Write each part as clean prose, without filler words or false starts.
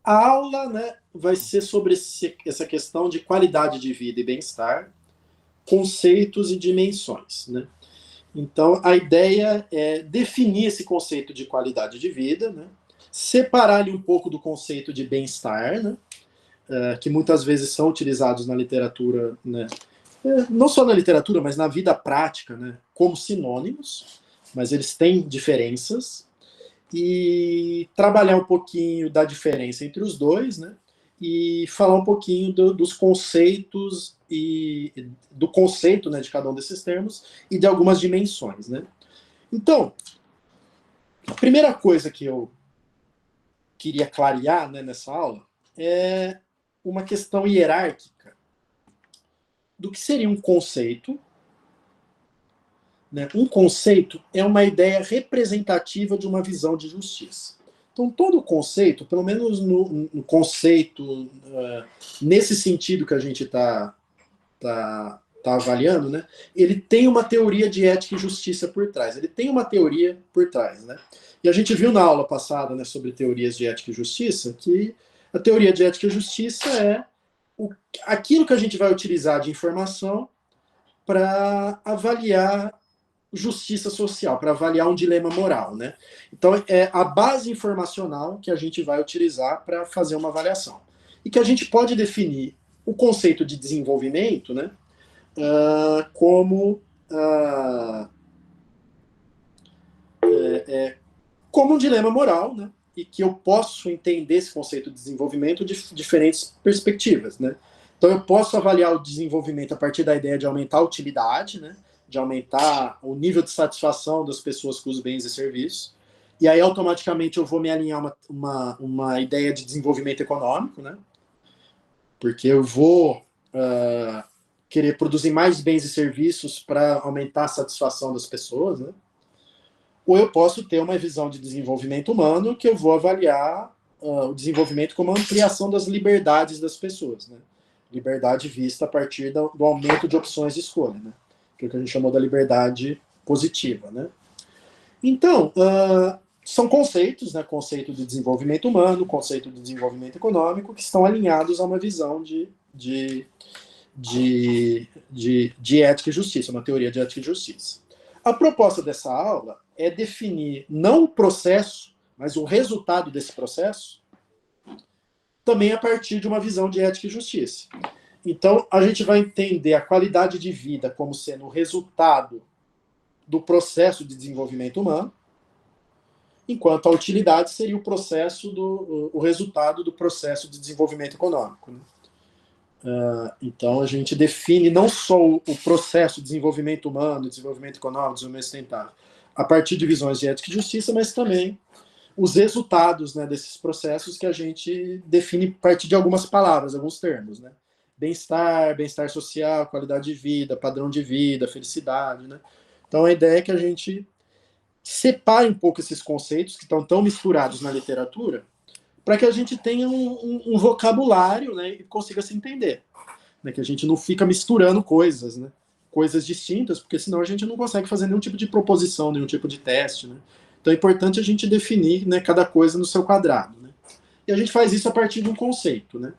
a aula, né, vai ser sobre essa questão de qualidade de vida e bem-estar, conceitos e dimensões, né? Então, a ideia é definir esse conceito de qualidade de vida, né? Separar ele um pouco do conceito de bem-estar, né? Que muitas vezes são utilizados na literatura, né? Não só na literatura, mas na vida prática, né? Como sinônimos, mas eles têm diferenças, e trabalhar um pouquinho da diferença entre os dois, né? E falar um pouquinho dos conceitos e do conceito, né, de cada um desses termos e de algumas dimensões, né? Então, a primeira coisa que eu queria clarear, né, nessa aula é uma questão hierárquica do que seria um conceito. Né? Um conceito é uma ideia representativa de uma visão de justiça. Então, todo conceito, pelo menos no conceito, nesse sentido que a gente está avaliando, né, ele tem uma teoria de ética e justiça por trás. Ele tem uma teoria por trás. Né? E a gente viu na aula passada, né, sobre teorias de ética e justiça que a teoria de ética e justiça é aquilo que a gente vai utilizar de informação para avaliar justiça social, para avaliar um dilema moral, né? Então, é a base informacional que a gente vai utilizar para fazer uma avaliação. E que a gente pode definir o conceito de desenvolvimento, né, como um dilema moral, né? E que eu posso entender esse conceito de desenvolvimento de diferentes perspectivas, né? Então, eu posso avaliar o desenvolvimento a partir da ideia de aumentar a utilidade, né? De aumentar o nível de satisfação das pessoas com os bens e serviços. E aí, automaticamente, eu vou me alinhar uma ideia de desenvolvimento econômico, né? Porque eu vou querer produzir mais bens e serviços para aumentar a satisfação das pessoas, né? Ou eu posso ter uma visão de desenvolvimento humano que eu vou avaliar o desenvolvimento como a ampliação das liberdades das pessoas, né? Liberdade vista a partir do aumento de opções de escolha, né? Que é o que a gente chamou da liberdade positiva, né? Então, são conceitos, né? Conceito de desenvolvimento humano, conceito de desenvolvimento econômico, que estão alinhados a uma visão de ética e justiça, uma teoria de ética e justiça. A proposta dessa aula é definir não o processo, mas o resultado desse processo, também a partir de uma visão de ética e justiça. Então, a gente vai entender a qualidade de vida como sendo o resultado do processo de desenvolvimento humano, enquanto a utilidade seria o resultado do processo de desenvolvimento econômico. Né? Então, a gente define não só o processo de desenvolvimento humano, desenvolvimento econômico, desenvolvimento sustentável, a partir de visões de ética e justiça, mas também os resultados, né, desses processos que a gente define a partir de algumas palavras, alguns termos, né? Bem-estar, bem-estar social, qualidade de vida, padrão de vida, felicidade, né? Então, a ideia é que a gente separe um pouco esses conceitos que estão tão misturados na literatura, para que a gente tenha um vocabulário, né, e consiga se entender. Né, que a gente não fica misturando coisas, né? Coisas distintas, porque senão a gente não consegue fazer nenhum tipo de proposição, nenhum tipo de teste, né? Então é importante a gente definir, né, cada coisa no seu quadrado. Né? E a gente faz isso a partir de um conceito. Né?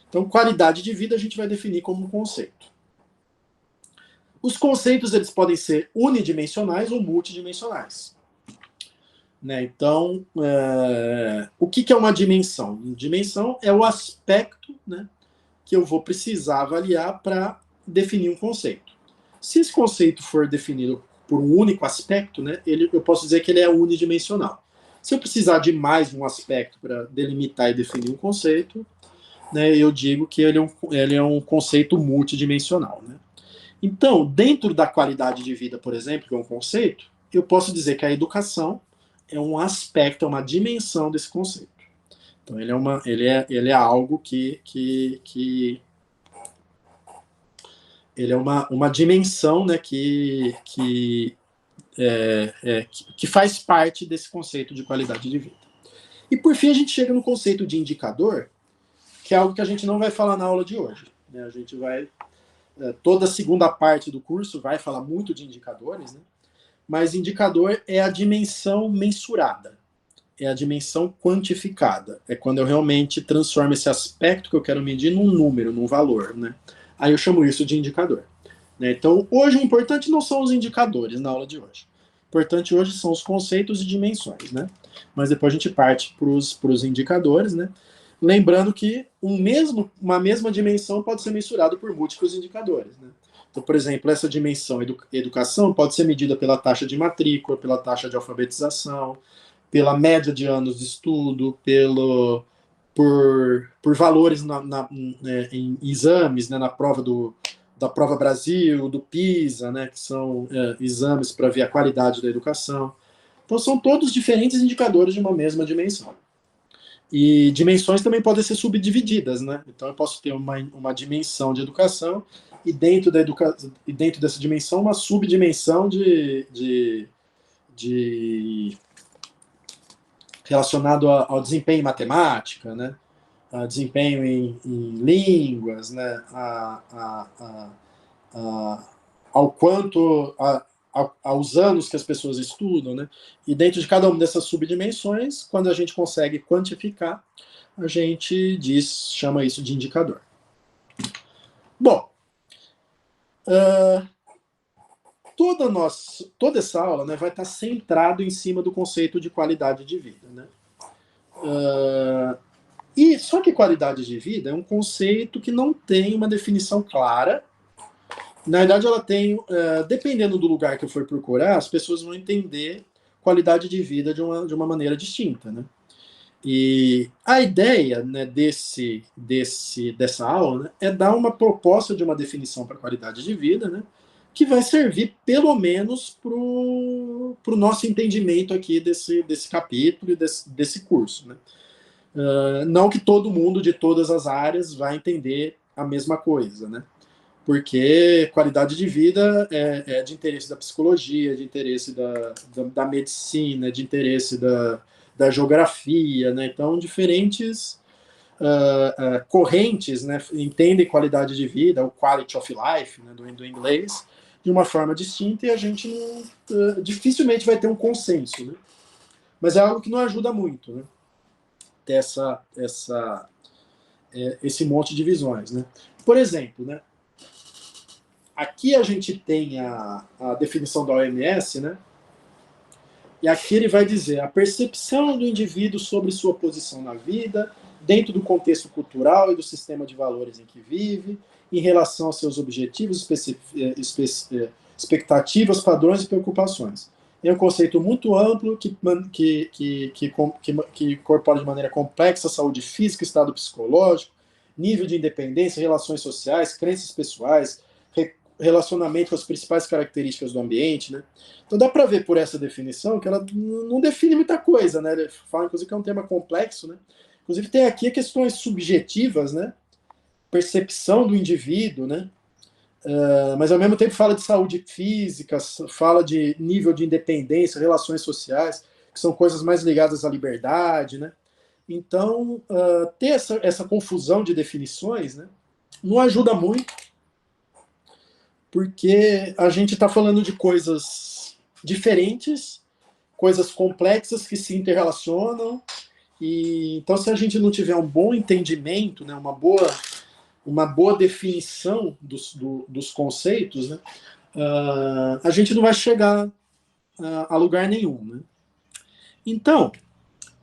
Então, qualidade de vida a gente vai definir como um conceito. Os conceitos eles podem ser unidimensionais ou multidimensionais. Né? Então, o que é uma dimensão? Dimensão é o aspecto, né, que eu vou precisar avaliar para definir um conceito. Se esse conceito for definido por um único aspecto, né, eu posso dizer que ele é unidimensional. Se eu precisar de mais de um aspecto para delimitar e definir um conceito, né, eu digo que ele é um conceito multidimensional. Né? Então, dentro da qualidade de vida, por exemplo, que é um conceito, eu posso dizer que a educação é um aspecto, é uma dimensão desse conceito. Então, ele é algo que ele é uma dimensão, né, que faz parte desse conceito de qualidade de vida. E, por fim, a gente chega no conceito de indicador, que é algo que a gente não vai falar na aula de hoje. Né? A gente vai... toda a segunda parte do curso vai falar muito de indicadores, né? Mas indicador é a dimensão mensurada. é a dimensão quantificada. É quando eu realmente transformo esse aspecto que eu quero medir num número, num valor, né? Aí eu chamo isso de indicador. Né? Então, hoje o importante não são os indicadores na aula de hoje. O importante hoje são os conceitos e dimensões, né? Mas depois a gente parte para os indicadores, né? Lembrando que uma mesma dimensão pode ser mensurada por múltiplos indicadores, né? Então, por exemplo, essa dimensão educação pode ser medida pela taxa de matrícula, pela taxa de alfabetização, pela média de anos de estudo, por valores em exames, né, na prova da Prova Brasil, do PISA, né, que são exames para ver a qualidade da educação. Então, são todos diferentes indicadores de uma mesma dimensão. E dimensões também podem ser subdivididas, né? Então, eu posso ter uma dimensão de educação e dentro dessa dimensão, uma subdimensão de relacionado ao desempenho em matemática, né? A desempenho em línguas, né? Ao quanto aos anos que as pessoas estudam, né? E dentro de cada uma dessas subdimensões, quando a gente consegue quantificar, a gente chama isso de indicador. Bom, toda essa aula, né, vai estar centrado em cima do conceito de qualidade de vida, né? E só que qualidade de vida é um conceito que não tem uma definição clara. Na verdade, ela tem, dependendo do lugar que eu for procurar, as pessoas vão entender qualidade de vida de uma maneira distinta, né? E a ideia, né, dessa aula, né, é dar uma proposta de uma definição para qualidade de vida, né, que vai servir pelo menos para o nosso entendimento aqui desse capítulo e desse curso, né? Não que todo mundo de todas as áreas vai entender a mesma coisa, né? Porque qualidade de vida é de interesse da psicologia, de interesse da medicina, de interesse da geografia, né? Então, diferentes correntes, né, entendem qualidade de vida, o quality of life, né, do inglês, de uma forma distinta, e a gente dificilmente vai ter um consenso, né? Mas é algo que não ajuda muito, né? Ter esse monte de visões, né? Por exemplo, né? Aqui a gente tem a definição da OMS, né? E aqui ele vai dizer a percepção do indivíduo sobre sua posição na vida, dentro do contexto cultural e do sistema de valores em que vive, em relação aos seus objetivos, expectativas, padrões e preocupações. É um conceito muito amplo que incorpora de maneira complexa a saúde física, estado psicológico, nível de independência, relações sociais, crenças pessoais, relacionamento com as principais características do ambiente, né? Então dá para ver por essa definição que ela não define muita coisa, né? Ele fala, inclusive, que é um tema complexo, né? Inclusive tem aqui questões subjetivas, né? Percepção do indivíduo, né? Mas ao mesmo tempo fala de saúde física, fala de nível de independência, relações sociais, que são coisas mais ligadas à liberdade, né? Então, ter essa confusão de definições, né, não ajuda muito, porque a gente está falando de coisas diferentes, coisas complexas que se interrelacionam, e então se a gente não tiver um bom entendimento, né, uma boa definição dos conceitos, né, a gente não vai chegar a lugar nenhum, né? Então,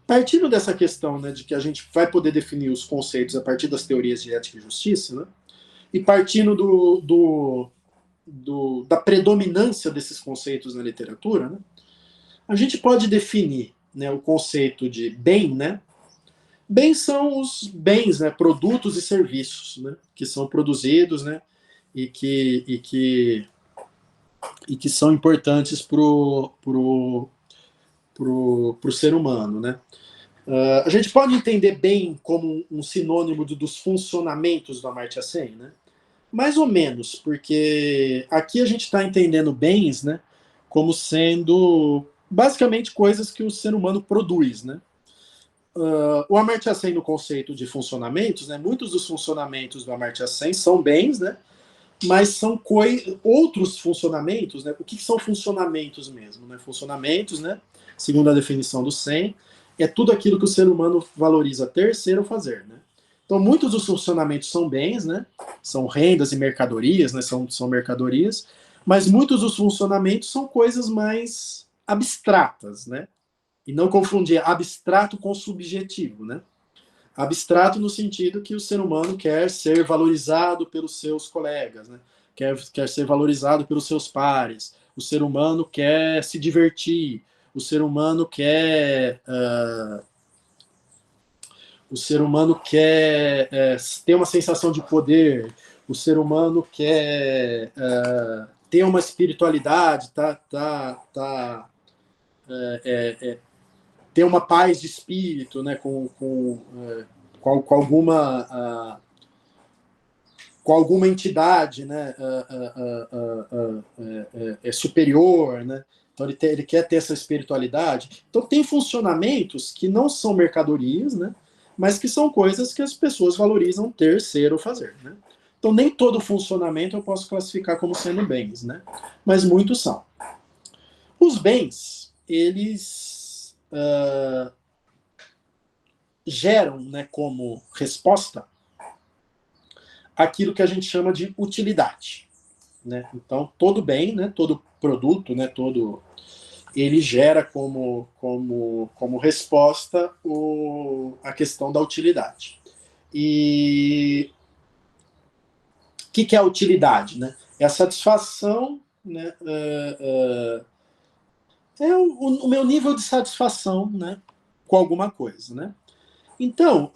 partindo dessa questão, né, de que a gente vai poder definir os conceitos a partir das teorias de ética e justiça, né, e partindo da predominância desses conceitos na literatura, né, a gente pode definir, né, o conceito de bem, né? Bens são os bens, né, produtos e serviços, né, que são produzidos, né, e que são importantes pro ser humano, né? A gente pode entender bem como um sinônimo dos funcionamentos do Amartya Sen, né? Mais ou menos, porque aqui a gente está entendendo bens, né, como sendo basicamente coisas que o ser humano produz, né? O Amartya Sen, no conceito de funcionamentos, né, muitos dos funcionamentos do Amartya Sen são bens, né, mas são outros funcionamentos, né? O que são funcionamentos mesmo, né? Funcionamentos, né, segundo a definição do Sen, é tudo aquilo que o ser humano valoriza ter, ser ou fazer, né? Então, muitos dos funcionamentos são bens, né? São rendas e mercadorias, né? São mercadorias, mas muitos dos funcionamentos são coisas mais abstratas, né? E não confundir abstrato com subjetivo, né? Abstrato no sentido que o ser humano quer ser valorizado pelos seus colegas, né? Quer ser valorizado pelos seus pares. O ser humano quer se divertir. O ser humano quer ter uma sensação de poder. O ser humano quer ter uma espiritualidade, ter uma paz de espírito, né, com alguma entidade, né, superior, né? Então ele quer ter essa espiritualidade. Então tem funcionamentos que não são mercadorias, né, mas que são coisas que as pessoas valorizam ter, ser ou fazer, né? Então nem todo funcionamento eu posso classificar como sendo bens, né? Mas muitos são. Os bens, eles geram, né, como resposta aquilo que a gente chama de utilidade, né? Então todo bem, né, todo produto, né, ele gera como resposta a questão da utilidade. E o que é a utilidade, né? É a satisfação, né? É o meu nível de satisfação, né, com alguma coisa, né? Então,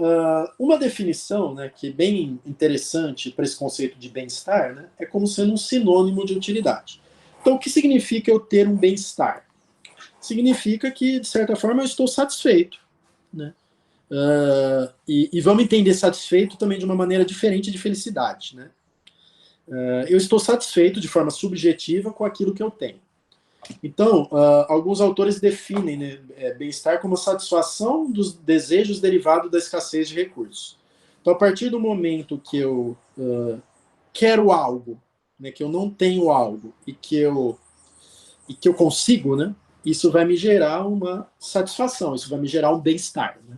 uma definição, né, que é bem interessante para esse conceito de bem-estar, né, é como sendo um sinônimo de utilidade. Então, o que significa eu ter um bem-estar? Significa que, de certa forma, eu estou satisfeito, né? E vamos entender satisfeito também de uma maneira diferente de felicidade, né? Eu estou satisfeito de forma subjetiva com aquilo que eu tenho. Então, alguns autores definem, né, bem-estar como satisfação dos desejos derivados da escassez de recursos. Então, a partir do momento que eu quero algo, né, que eu não tenho algo e que eu consigo, né, isso vai me gerar uma satisfação, isso vai me gerar um bem-estar, né?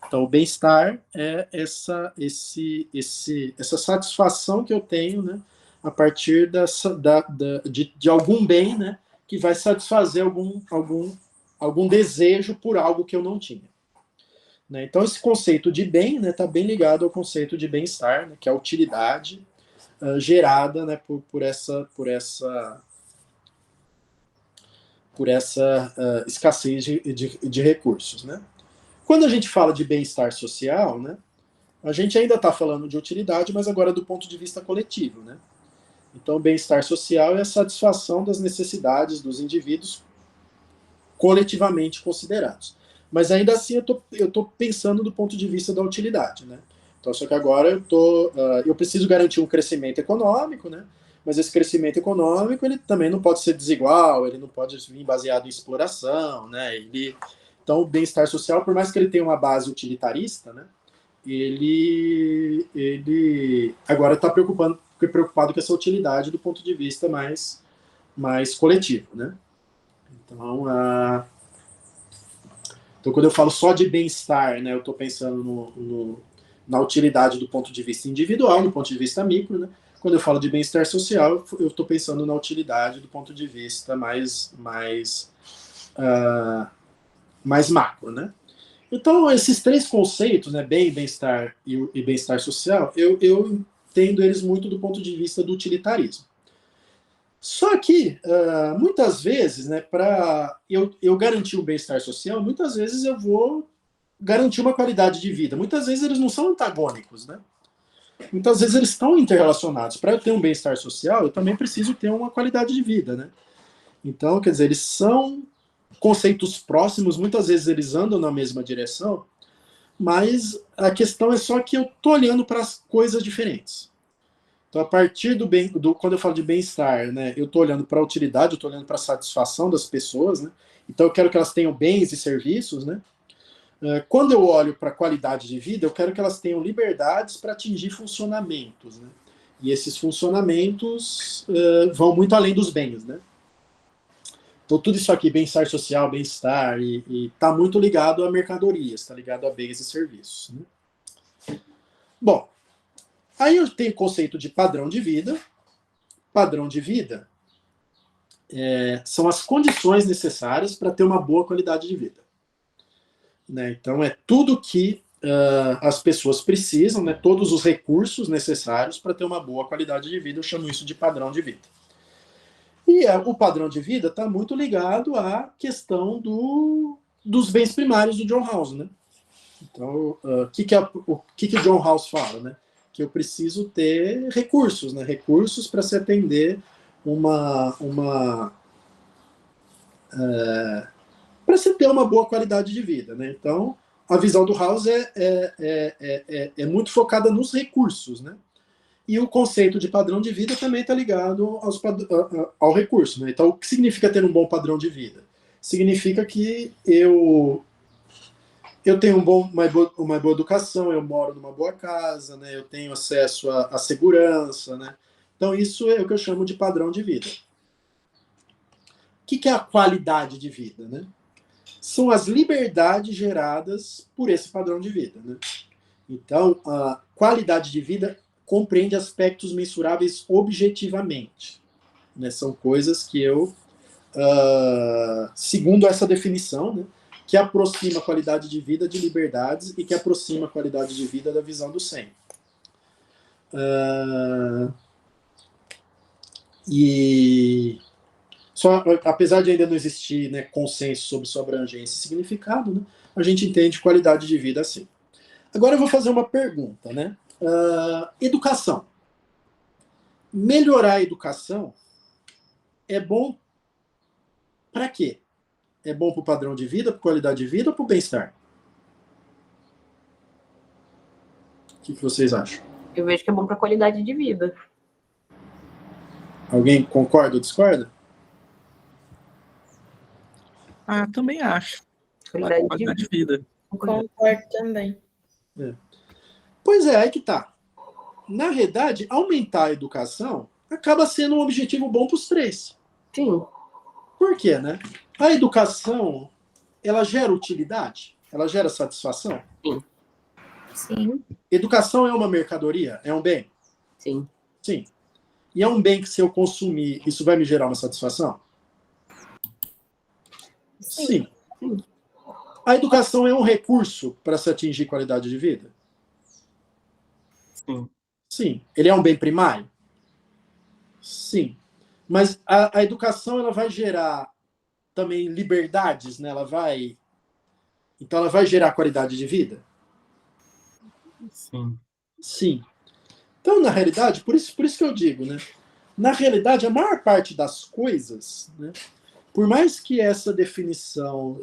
Então, o bem-estar é essa satisfação que eu tenho, né, a partir de algum bem, né, que vai satisfazer algum desejo por algo que eu não tinha. Né? Então, esse conceito de bem está bem ligado ao conceito de bem-estar, né, que é a utilidade gerada, né, por essa escassez de recursos. Né? Quando a gente fala de bem-estar social, né, a gente ainda está falando de utilidade, mas agora do ponto de vista coletivo. Né? Então, bem-estar social é a satisfação das necessidades dos indivíduos coletivamente considerados. Mas ainda assim eu tô pensando do ponto de vista da utilidade. Né? Então, só que agora eu preciso garantir um crescimento econômico, né? Mas esse crescimento econômico ele também não pode ser desigual, ele não pode vir baseado em exploração. Né? Então, o bem-estar social, por mais que ele tenha uma base utilitarista, né? Ele agora está preocupado com essa utilidade do ponto de vista mais coletivo, né? Então, quando eu falo só de bem-estar, né, eu estou pensando na utilidade do ponto de vista individual, do ponto de vista micro, né? Quando eu falo de bem-estar social, eu estou pensando na utilidade do ponto de vista mais macro, né? Então, esses três conceitos, né, bem-estar e bem-estar social, eu entendo eles muito do ponto de vista do utilitarismo. Só que, muitas vezes, né, para eu garantir um bem-estar social, muitas vezes eu vou garantir uma qualidade de vida. Muitas vezes eles não são antagônicos, né? Muitas vezes eles estão interrelacionados. Para eu ter um bem-estar social, eu também preciso ter uma qualidade de vida, né? Então, quer dizer, eles são conceitos próximos, muitas vezes eles andam na mesma direção, mas a questão é só que eu estou olhando para as coisas diferentes. Então, a partir quando eu falo de bem-estar, né, eu estou olhando para a utilidade, eu estou olhando para a satisfação das pessoas, né? Então eu quero que elas tenham bens e serviços, né? Quando eu olho para a qualidade de vida, eu quero que elas tenham liberdades para atingir funcionamentos, né? E esses funcionamentos vão muito além dos bens, né? Então, tudo isso aqui, bem-estar social, bem-estar, e está muito ligado a mercadorias, está ligado a bens e serviços. Né? Bom, aí eu tenho o conceito de padrão de vida. Padrão de vida são as condições necessárias para ter uma boa qualidade de vida. Né? Então, é tudo que as pessoas precisam, né? Todos os recursos necessários para ter uma boa qualidade de vida. Eu chamo isso de padrão de vida. E o padrão de vida está muito ligado à questão dos bens primários do John Rawls, né? Então, o que John Rawls fala, né? Que eu preciso ter recursos, né? Recursos para se atender para se ter uma boa qualidade de vida, né? Então, a visão do Rawls é muito focada nos recursos, né? E o conceito de padrão de vida também está ligado ao recurso. Né? Então, o que significa ter um bom padrão de vida? Significa que eu tenho uma boa educação, eu moro numa boa casa, né? Eu tenho acesso à segurança. Né? Então, isso é o que eu chamo de padrão de vida. O que é a qualidade de vida? Né? São as liberdades geradas por esse padrão de vida. Né? Então, a qualidade de vida compreende aspectos mensuráveis objetivamente. Né? São coisas que eu, segundo essa definição, né, que aproxima a qualidade de vida de liberdades e que aproxima a qualidade de vida da visão do 100. Apesar de ainda não existir, né, consenso sobre sua abrangência e significado, né, a gente entende qualidade de vida assim. Agora eu vou fazer uma pergunta, né? Educação. Melhorar a educação é bom para quê? É bom para o padrão de vida, para a qualidade de vida ou para o bem-estar? O que vocês acham? Eu vejo que é bom para a qualidade de vida. Alguém concorda ou discorda? Também acho. Qualidade de vida. Concordo também. Pois é, aí que tá. Na realidade, aumentar a educação acaba sendo um objetivo bom para os três. Sim. Por quê, né? A educação, ela gera utilidade? Ela gera satisfação? Sim. Sim. Educação é uma mercadoria? É um bem? Sim. Sim. E é um bem que, se eu consumir, isso vai me gerar uma satisfação? Sim. Sim. A educação é um recurso para se atingir qualidade de vida? Sim. Sim. Ele é um bem primário? Sim. Mas a educação, ela vai gerar também liberdades, né? Então ela vai gerar qualidade de vida? Sim. Sim. Então, na realidade, por isso que eu digo, né? Na realidade, a maior parte das coisas, né, por mais que essa definição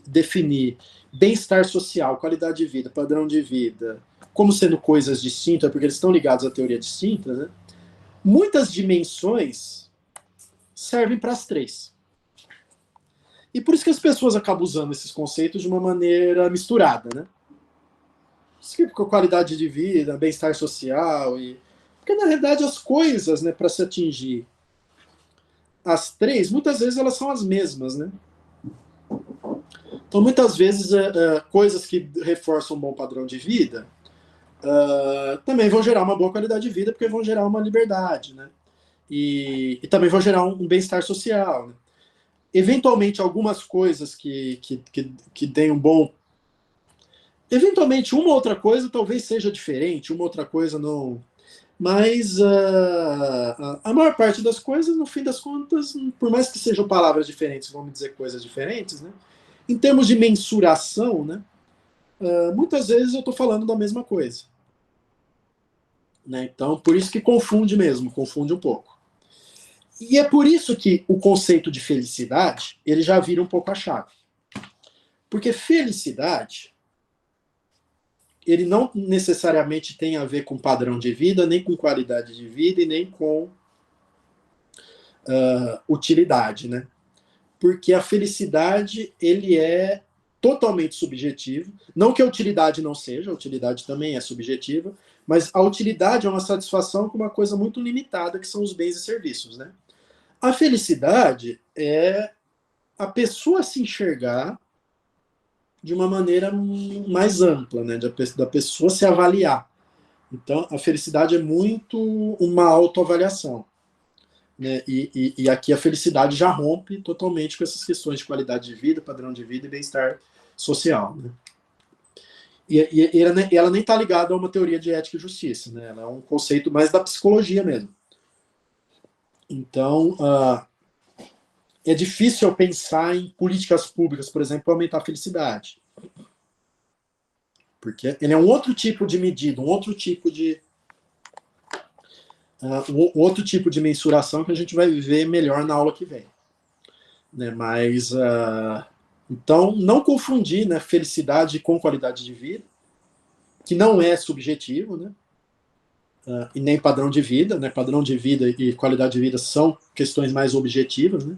definir bem-estar social, qualidade de vida, padrão de vida, como sendo coisas distintas, porque eles estão ligados à teoria distinta, né, muitas dimensões servem para as três. E por isso que as pessoas acabam usando esses conceitos de uma maneira misturada, né? Com qualidade de vida, bem-estar social, porque na realidade as coisas, né, para se atingir as três, muitas vezes elas são as mesmas, né? Então, muitas vezes, coisas que reforçam um bom padrão de vida também vão gerar uma boa qualidade de vida, porque vão gerar uma liberdade, né? E também vão gerar um bem-estar social, né? Eventualmente, algumas coisas que deem um bom... Eventualmente, uma outra coisa talvez seja diferente, uma outra coisa não... Mas a maior parte das coisas, no fim das contas, por mais que sejam palavras diferentes, vamos dizer coisas diferentes, né? Em termos de mensuração, né? Muitas vezes eu estou falando da mesma coisa. Né? Então, por isso que confunde mesmo, confunde um pouco. E é por isso que o conceito de felicidade, ele já vira um pouco a chave. Porque felicidade, ele não necessariamente tem a ver com padrão de vida, nem com qualidade de vida e nem com utilidade, né? Porque a felicidade, ele é totalmente subjetivo. Não que a utilidade não seja, a utilidade também é subjetiva, mas a utilidade é uma satisfação com uma coisa muito limitada, que são os bens e serviços, né? A felicidade é a pessoa se enxergar de uma maneira mais ampla, né? Da pessoa se avaliar. Então, a felicidade é muito uma autoavaliação. Né? E aqui a felicidade já rompe totalmente com essas questões de qualidade de vida, padrão de vida e bem-estar social. Né? E ela nem está ligada a uma teoria de ética e justiça. Né? Ela é um conceito mais da psicologia mesmo. Então, é difícil eu pensar em políticas públicas, por exemplo, para aumentar a felicidade. Porque ele é um outro tipo de medida, um outro tipo de mensuração que a gente vai ver melhor na aula que vem. Né? Mas, então, não confundir, né, felicidade com qualidade de vida, que não é subjetivo, né? E nem padrão de vida. Né? Padrão de vida e qualidade de vida são questões mais objetivas, né?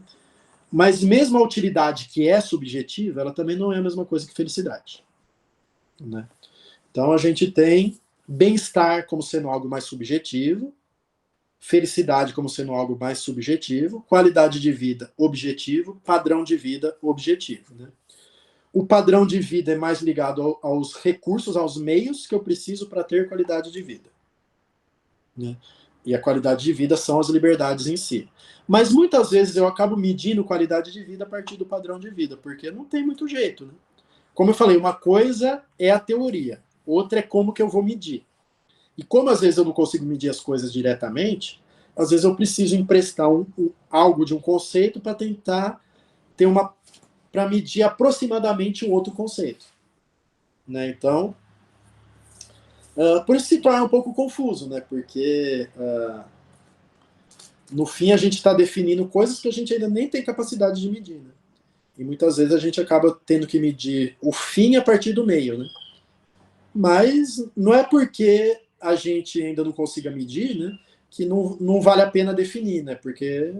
Mas mesmo a utilidade que é subjetiva, ela também não é a mesma coisa que felicidade. Né? Então a gente tem bem-estar como sendo algo mais subjetivo, felicidade como sendo algo mais subjetivo, qualidade de vida objetivo, padrão de vida objetivo. Né? O padrão de vida é mais ligado aos recursos, aos meios que eu preciso para ter qualidade de vida. Né? E a qualidade de vida são as liberdades em si. Mas muitas vezes eu acabo medindo qualidade de vida a partir do padrão de vida, porque não tem muito jeito. Né? Como eu falei, uma coisa é a teoria, outra é como que eu vou medir. E como às vezes eu não consigo medir as coisas diretamente, às vezes eu preciso emprestar algo de um conceito para tentar ter para medir aproximadamente um outro conceito. Né? Então, por isso se torna um pouco confuso, né? Porque no fim a gente está definindo coisas que a gente ainda nem tem capacidade de medir. Né? E muitas vezes a gente acaba tendo que medir o fim a partir do meio. Né? Mas não é porque a gente ainda não consiga medir, né, que não vale a pena definir, né? Porque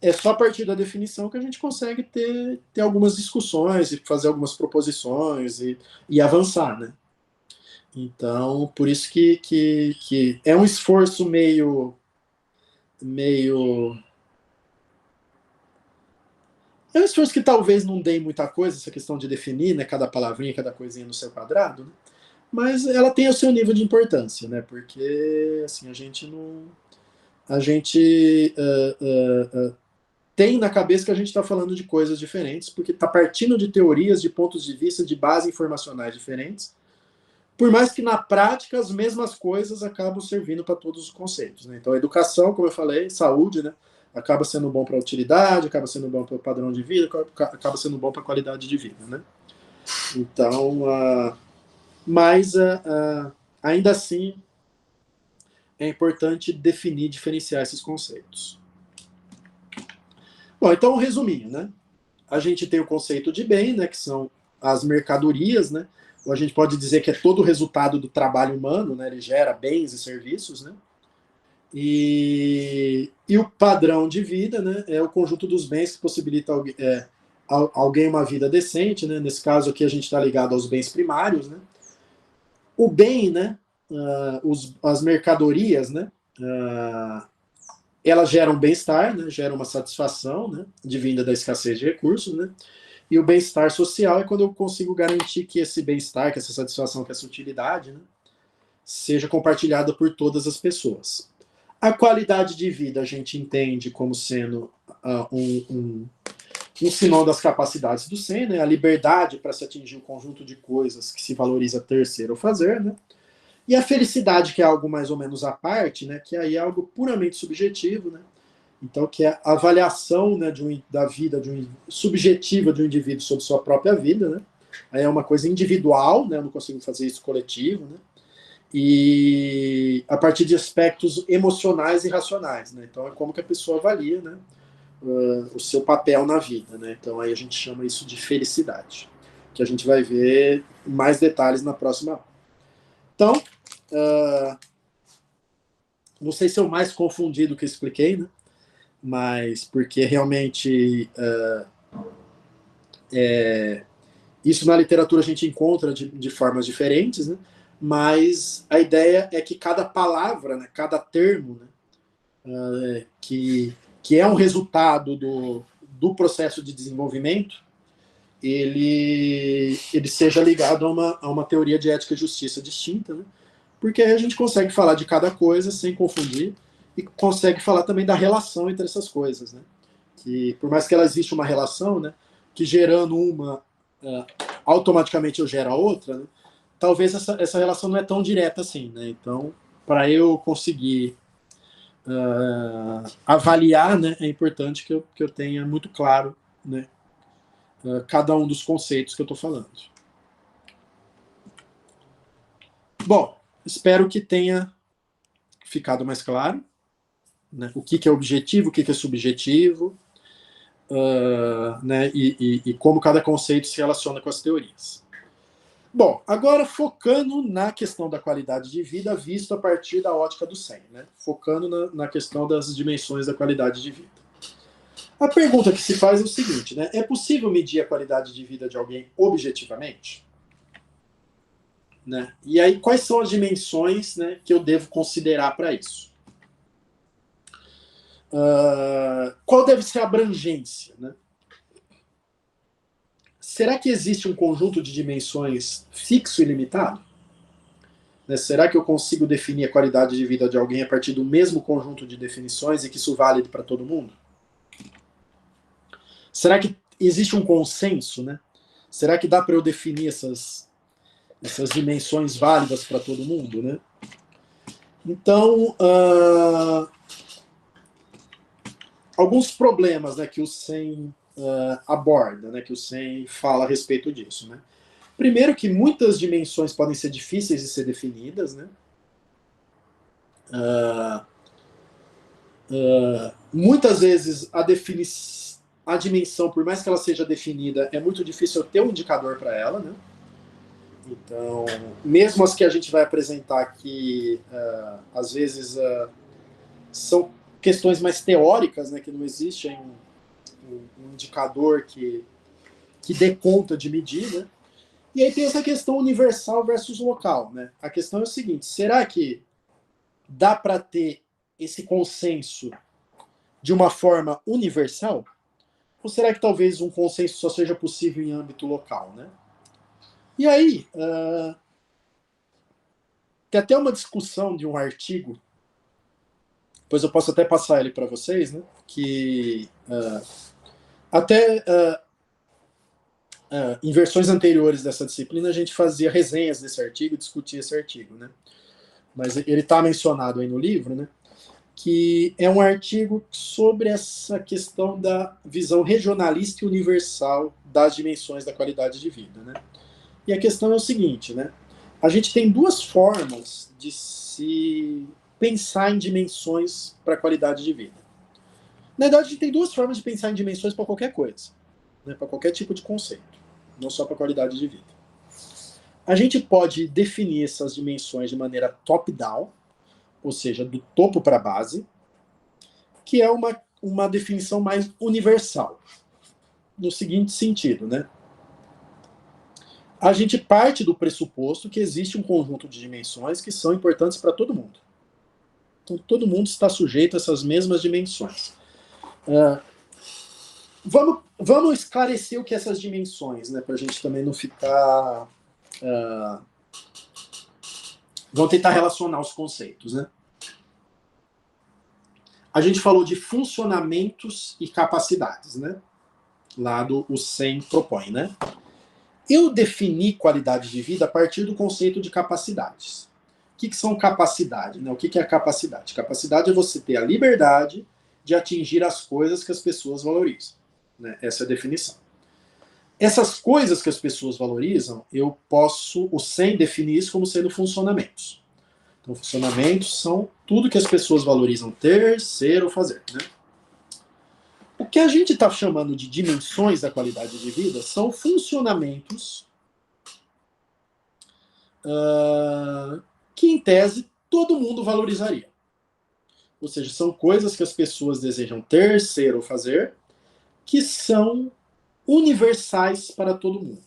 é só a partir da definição que a gente consegue ter algumas discussões e fazer algumas proposições e avançar, né? Então, por isso que é um esforço meio é um esforço que talvez não dê muita coisa, essa questão de definir, né, cada palavrinha, cada coisinha no seu quadrado, né? Mas ela tem o seu nível de importância, né? Porque assim, a gente tem na cabeça que a gente está falando de coisas diferentes, porque está partindo de teorias, de pontos de vista, de base informacionais diferentes, por mais que na prática as mesmas coisas acabam servindo para todos os conceitos. Né? Então, a educação, como eu falei, saúde, né? Acaba sendo bom para a utilidade, acaba sendo bom para o padrão de vida, acaba sendo bom para a qualidade de vida. Né? Então, mas ainda assim é importante definir, diferenciar esses conceitos. Bom, então, resumindo, né? A gente tem o conceito de bem, né, que são as mercadorias, né? Ou a gente pode dizer que é todo o resultado do trabalho humano, né? Ele gera bens e serviços, né? E o padrão de vida, né, é o conjunto dos bens que possibilita alguém uma vida decente, né? Nesse caso aqui a gente está ligado aos bens primários, né? O bem, né? As mercadorias, né? Elas geram bem-estar, né? Geram uma satisfação, né? Advinda da escassez de recursos, né? E o bem-estar social é quando eu consigo garantir que esse bem-estar, que essa satisfação, que essa utilidade, né, seja compartilhada por todas as pessoas. A qualidade de vida a gente entende como sendo um sinal das capacidades do ser, né? A liberdade para se atingir um conjunto de coisas que se valoriza ter, ser ou fazer, né? E a felicidade, que é algo mais ou menos à parte, né? Que aí é algo puramente subjetivo, né? Então, que é a avaliação, né, da vida subjetiva de um indivíduo sobre sua própria vida, né? Aí é uma coisa individual, né? Eu não consigo fazer isso coletivo, né? E a partir de aspectos emocionais e racionais, né? Então, é como que a pessoa avalia, né, o seu papel na vida, né? Então, aí a gente chama isso de felicidade, que a gente vai ver mais detalhes na próxima aula. Então, não sei se eu mais confundi do que expliquei, né? Mas porque realmente isso na literatura a gente encontra de formas diferentes, né? Mas a ideia é que cada palavra, né, cada termo, né, que que é um resultado do processo de desenvolvimento, ele seja ligado a uma teoria de ética e justiça distinta, né? Porque aí a gente consegue falar de cada coisa sem confundir e consegue falar também da relação entre essas coisas, né? Que por mais que ela exista uma relação, né, que gerando uma, automaticamente eu gero a outra, né, talvez essa relação não é tão direta assim, né? Então, para eu conseguir avaliar, né, é importante que eu tenha muito claro, né, cada um dos conceitos que eu estou falando. Bom, espero que tenha ficado mais claro, né, o que é objetivo, o que é subjetivo, né, e como cada conceito se relaciona com as teorias. Bom, agora focando na questão da qualidade de vida visto a partir da ótica do SEM, né, focando na questão das dimensões da qualidade de vida. A pergunta que se faz é o seguinte, né, é possível medir a qualidade de vida de alguém objetivamente? Né? E aí, quais são as dimensões, né, que eu devo considerar para isso? Qual deve ser a abrangência? Né? Será que existe um conjunto de dimensões fixo e limitado? Né? Será que eu consigo definir a qualidade de vida de alguém a partir do mesmo conjunto de definições e que isso vale para todo mundo? Será que existe um consenso? Né? Será que dá para eu definir essas dimensões válidas para todo mundo? Né? Então, alguns problemas, né, que o SEM aborda, né, que o SEM fala a respeito disso. Né? Primeiro que muitas dimensões podem ser difíceis de ser definidas. Né? Muitas vezes a dimensão, por mais que ela seja definida, é muito difícil eu ter um indicador para ela. Né? Então, mesmo as que a gente vai apresentar aqui, às vezes são questões mais teóricas, né, que não existe um indicador que dê conta de medir. Né? E aí tem essa questão universal versus local. Né? A questão é o seguinte, será que dá para ter esse consenso de uma forma universal? Ou será que talvez um consenso só seja possível em âmbito local? Né? E aí, tem até uma discussão de um artigo, depois eu posso até passar ele para vocês, né, que em versões anteriores dessa disciplina a gente fazia resenhas desse artigo, discutia esse artigo. Né, mas ele está mencionado aí no livro, né, que é um artigo sobre essa questão da visão regionalista e universal das dimensões da qualidade de vida. Né. E a questão é o seguinte, né? A gente tem duas formas de se pensar em dimensões para a qualidade de vida. Na verdade, a gente tem duas formas de pensar em dimensões para qualquer coisa, né? Para qualquer tipo de conceito, não só para a qualidade de vida. A gente pode definir essas dimensões de maneira top-down, ou seja, do topo para a base, que é uma definição mais universal, no seguinte sentido, né? A gente parte do pressuposto que existe um conjunto de dimensões que são importantes para todo mundo. Então, todo mundo está sujeito a essas mesmas dimensões. Vamos esclarecer o que é essas dimensões, né, para a gente também não ficar... vamos tentar relacionar os conceitos. Né? A gente falou de funcionamentos e capacidades. Né? Lá o SEM propõe, né? Eu defini qualidade de vida a partir do conceito de capacidades. O que são capacidades? Né? O que é a capacidade? Capacidade é você ter a liberdade de atingir as coisas que as pessoas valorizam. Né? Essa é a definição. Essas coisas que as pessoas valorizam, o SEM definir isso como sendo funcionamentos. Então, funcionamentos são tudo que as pessoas valorizam ter, ser ou fazer. Né? O que a gente está chamando de dimensões da qualidade de vida são funcionamentos que, em tese, todo mundo valorizaria. Ou seja, são coisas que as pessoas desejam ter, ser ou fazer, que são universais para todo mundo.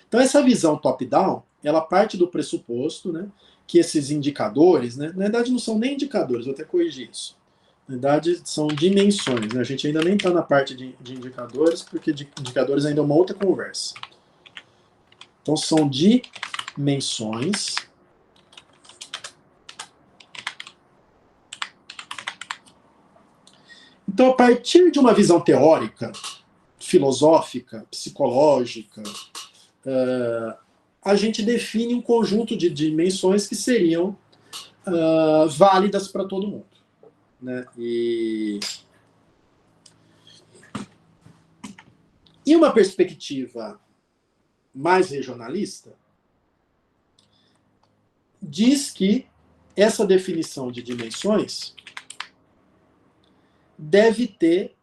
Então, essa visão top-down, ela parte do pressuposto, né, que esses indicadores, né, na verdade não são nem indicadores, vou até corrigir isso. Na verdade, são dimensões, né? A gente ainda nem está na parte de indicadores, porque indicadores ainda é uma outra conversa. Então, são dimensões. Então, a partir de uma visão teórica, filosófica, psicológica, a gente define um conjunto de dimensões que seriam válidas para todo mundo. Né? E uma perspectiva mais regionalista diz que essa definição de dimensões deve ter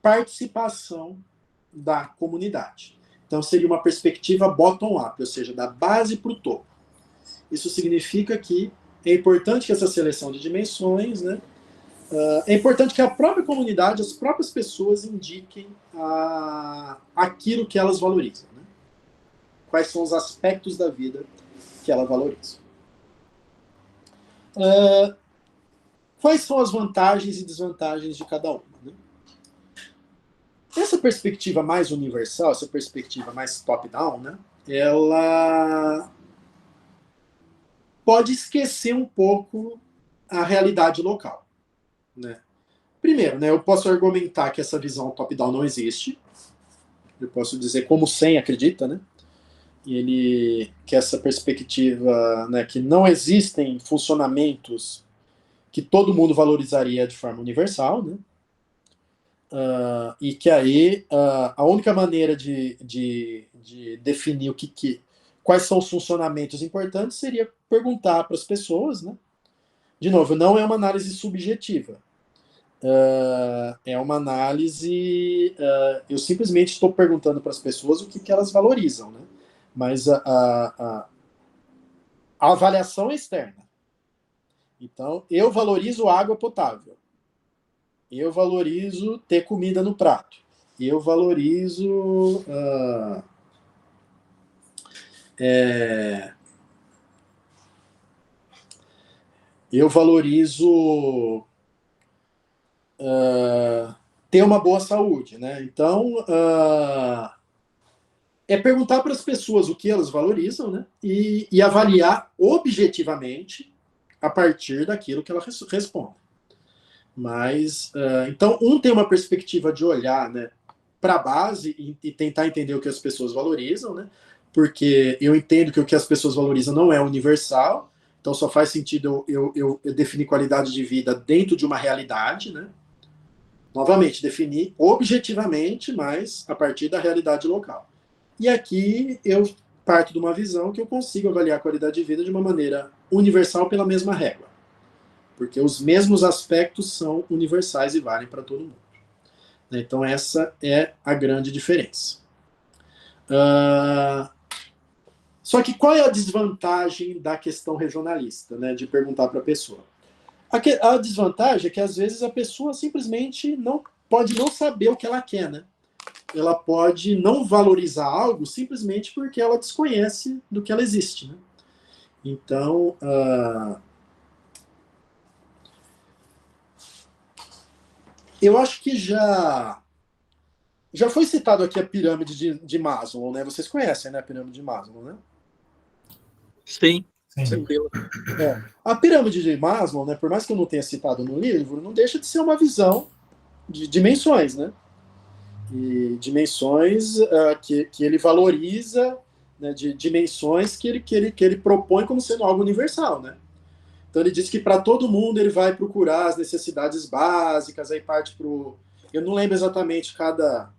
participação da comunidade. Então, seria uma perspectiva bottom-up, ou seja, da base para o topo. Isso significa que é importante que essa seleção de dimensões, né, é importante que a própria comunidade, as próprias pessoas indiquem aquilo que elas valorizam. Né? Quais são os aspectos da vida que ela valoriza. Quais são as vantagens e desvantagens de cada uma? Né? Essa perspectiva mais universal, essa perspectiva mais top-down, né, ela pode esquecer um pouco a realidade local. Né? Primeiro, né, eu posso argumentar que essa visão top-down não existe. Eu posso dizer como Sen acredita, né? Que essa perspectiva, né, que não existem funcionamentos que todo mundo valorizaria de forma universal, né? E que aí a única maneira de definir quais são os funcionamentos importantes seria perguntar para as pessoas, né? De novo, não é uma análise subjetiva. É uma análise... eu simplesmente estou perguntando para as pessoas o que elas valorizam, né? Mas a avaliação é externa. Então, eu valorizo água potável. Eu valorizo ter comida no prato. Eu valorizo... eu valorizo ter uma boa saúde, né? Então, é perguntar para as pessoas o que elas valorizam, né? E avaliar objetivamente a partir daquilo que elas respondem. Mas, então, tem uma perspectiva de olhar, né, para a base e tentar entender o que as pessoas valorizam, né? Porque eu entendo que o que as pessoas valorizam não é universal, então só faz sentido eu definir qualidade de vida dentro de uma realidade, né? Novamente, definir objetivamente, mas a partir da realidade local. E aqui eu parto de uma visão que eu consigo avaliar a qualidade de vida de uma maneira universal pela mesma régua. Porque os mesmos aspectos são universais e valem para todo mundo. Então essa é a grande diferença. Só que qual é a desvantagem da questão regionalista, né, de perguntar para a pessoa? A desvantagem é que, às vezes, a pessoa simplesmente pode não saber o que ela quer. Né? Ela pode não valorizar algo simplesmente porque ela desconhece do que ela existe. Né? Então, eu acho que já foi citado aqui a pirâmide de Maslow, né? Vocês conhecem, né, a pirâmide de Maslow, né? Sim. Tranquilo. A pirâmide de Maslow, né, por mais que eu não tenha citado no livro, não deixa de ser uma visão de dimensões, né? E dimensões que ele valoriza, né, de dimensões que ele propõe como sendo algo universal, né? Então ele diz que para todo mundo ele vai procurar as necessidades básicas, aí parte para o... Eu não lembro exatamente cada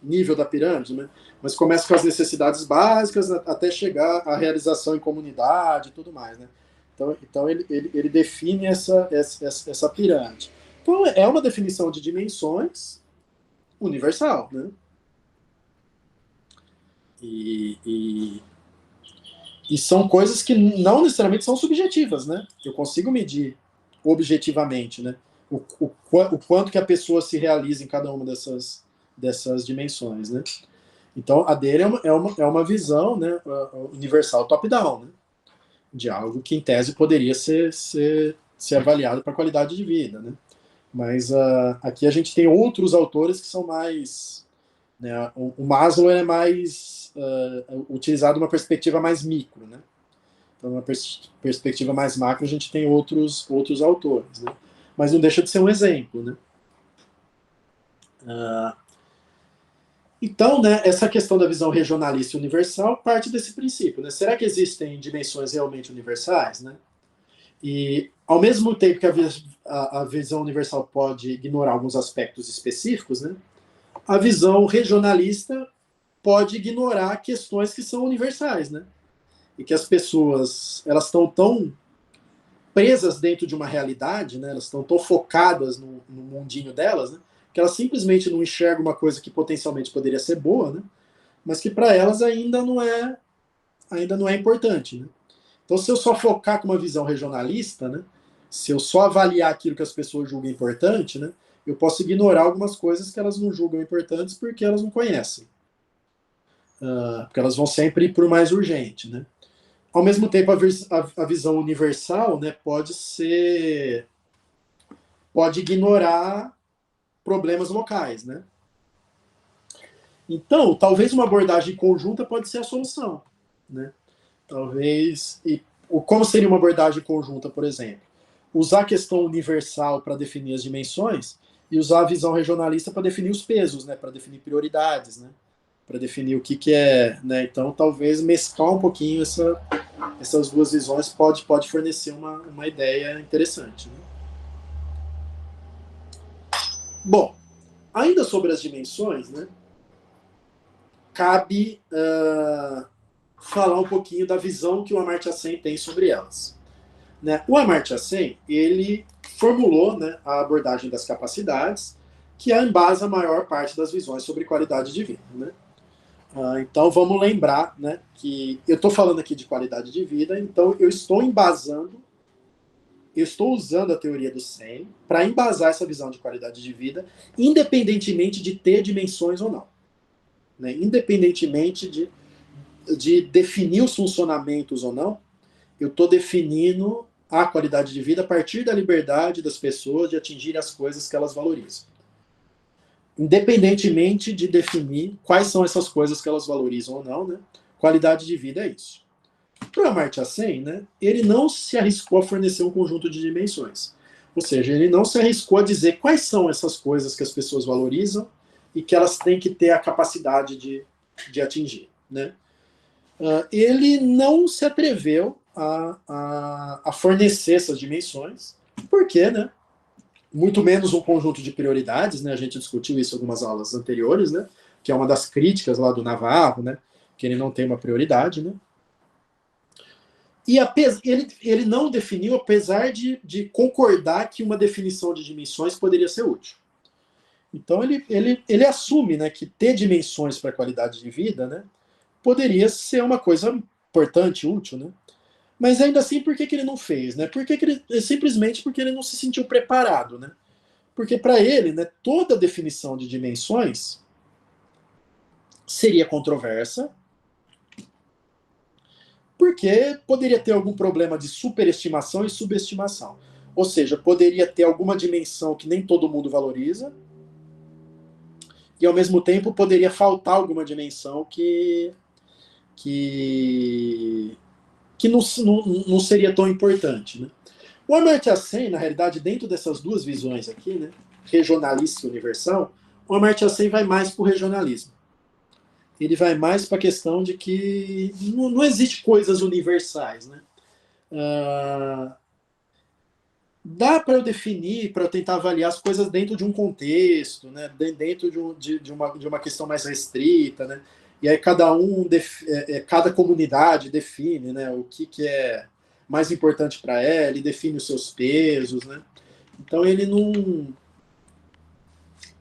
nível da pirâmide, né? Mas começa com as necessidades básicas até chegar à realização em comunidade e tudo mais, né? Então ele define essa pirâmide. Então é uma definição de dimensões universal, né? E são coisas que não necessariamente são subjetivas, né? Eu consigo medir objetivamente, né? O quanto que a pessoa se realiza em cada uma dessas dimensões, né? Então, a dele é uma visão, né, universal top-down, né, de algo que, em tese, poderia ser ser avaliado para qualidade de vida, né? Mas aqui a gente tem outros autores que são mais... Né, o Maslow é mais utilizado uma perspectiva mais micro, né? Então, uma perspectiva mais macro, a gente tem outros autores, né? Mas não deixa de ser um exemplo, né? Então, né, essa questão da visão regionalista e universal parte desse princípio, né? Será que existem dimensões realmente universais, né? E, ao mesmo tempo que a visão universal pode ignorar alguns aspectos específicos, né? A visão regionalista pode ignorar questões que são universais, né? E que as pessoas, elas estão tão presas dentro de uma realidade, né? Elas estão tão focadas no mundinho delas, né? Que elas simplesmente não enxergam uma coisa que potencialmente poderia ser boa, né? Mas que para elas ainda não é importante, né? Então, se eu só focar com uma visão regionalista, né? Se eu só avaliar aquilo que as pessoas julgam importante, né? Eu posso ignorar algumas coisas que elas não julgam importantes porque elas não conhecem. Porque elas vão sempre ir para o mais urgente, né? Ao mesmo tempo, a visão universal, né, pode ignorar problemas locais, né? Então, talvez uma abordagem conjunta pode ser a solução, né? Talvez... como seria uma abordagem conjunta, por exemplo? Usar a questão universal para definir as dimensões e usar a visão regionalista para definir os pesos, né? Para definir prioridades, né? Para definir o que é, né? Então, talvez mesclar um pouquinho essas duas visões pode fornecer uma ideia interessante, né? Bom, ainda sobre as dimensões, né? Cabe falar um pouquinho da visão que o Amartya Sen tem sobre elas. Né? O Amartya Sen, ele formulou, né, a abordagem das capacidades, que embasa a maior parte das visões sobre qualidade de vida, né? Então, vamos lembrar, né, que eu estou falando aqui de qualidade de vida, então eu estou usando a teoria do Sen para embasar essa visão de qualidade de vida, independentemente de ter dimensões ou não. Né? Independentemente de definir os funcionamentos ou não, eu estou definindo a qualidade de vida a partir da liberdade das pessoas de atingir as coisas que elas valorizam. Independentemente de definir quais são essas coisas que elas valorizam ou não, né? Qualidade de vida é isso. Para o Amartya Sen, né, ele não se arriscou a fornecer um conjunto de dimensões. Ou seja, ele não se arriscou a dizer quais são essas coisas que as pessoas valorizam e que elas têm que ter a capacidade de atingir. Né? Ele não se atreveu a fornecer essas dimensões, porque, né, muito menos um conjunto de prioridades, né, a gente discutiu isso em algumas aulas anteriores, né, que é uma das críticas lá do Navarro, né, que ele não tem uma prioridade, né. E ele não definiu, apesar de concordar que uma definição de dimensões poderia ser útil. Então ele assume, né, que ter dimensões para a qualidade de vida, né, poderia ser uma coisa importante, útil, né? Mas ainda assim, por que ele não fez? Né? Simplesmente porque ele não se sentiu preparado. Né? Porque para ele, né, toda definição de dimensões seria controversa, porque poderia ter algum problema de superestimação e subestimação. Ou seja, poderia ter alguma dimensão que nem todo mundo valoriza, e ao mesmo tempo poderia faltar alguma dimensão que não seria tão importante. Né? O Amartya Sen, na realidade, dentro dessas duas visões aqui, né, regionalista e universal, o Amartya Sen vai mais para o regionalismo. Ele vai mais para a questão de que não existe coisas universais. Né? Dá para eu definir, para eu tentar avaliar as coisas dentro de um contexto, né, dentro de uma questão mais restrita, né? E aí cada comunidade define, né, o que é mais importante para ela, e define os seus pesos, né? Então ele não...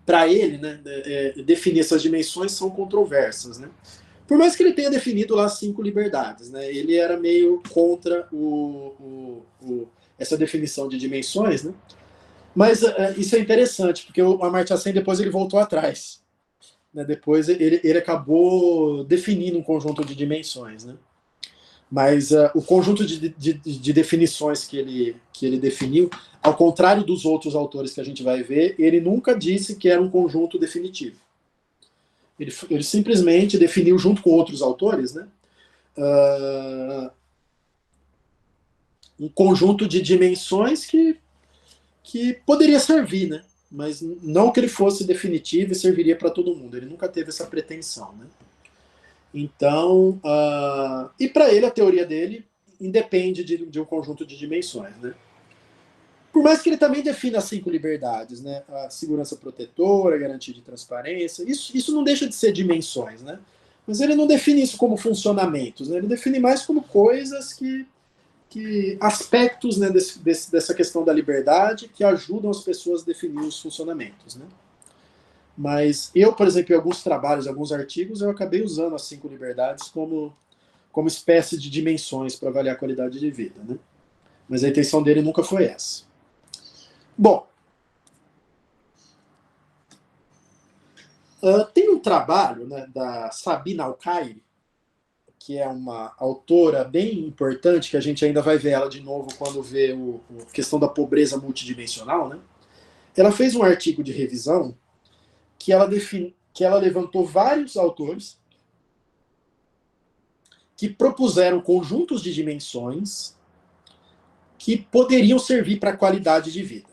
Para ele, né, definir essas dimensões são controversas, né? Por mais que ele tenha definido lá 5 liberdades, né? Ele era meio contra essa definição de dimensões, né? Mas isso é interessante, porque o Amartya Sen depois ele voltou atrás. Né? Depois ele acabou definindo um conjunto de dimensões. Né? Mas o conjunto de definições que ele definiu, ao contrário dos outros autores que a gente vai ver, ele nunca disse que era um conjunto definitivo. Ele simplesmente definiu, junto com outros autores, né, um conjunto de dimensões que poderia servir, né, mas não que ele fosse definitivo e serviria para todo mundo. Ele nunca teve essa pretensão, né? Então, e para ele, a teoria dele independe de um conjunto de dimensões, né? Por mais que ele também defina as 5 liberdades, né? A segurança protetora, a garantia de transparência, isso não deixa de ser dimensões, né? Mas ele não define isso como funcionamentos, né? Ele define mais como coisas aspectos, né, dessa questão da liberdade que ajudam as pessoas a definir os funcionamentos, né? Mas eu, por exemplo, em alguns trabalhos, alguns artigos, eu acabei usando as 5 liberdades como espécie de dimensões para avaliar a qualidade de vida, né? Mas a intenção dele nunca foi essa. Bom, tem um trabalho, né, da Sabine Al-Khairi, que é uma autora bem importante, que a gente ainda vai ver ela de novo quando vê a questão da pobreza multidimensional, né? Ela fez um artigo de revisão que ela levantou vários autores que propuseram conjuntos de dimensões que poderiam servir para a qualidade de vida.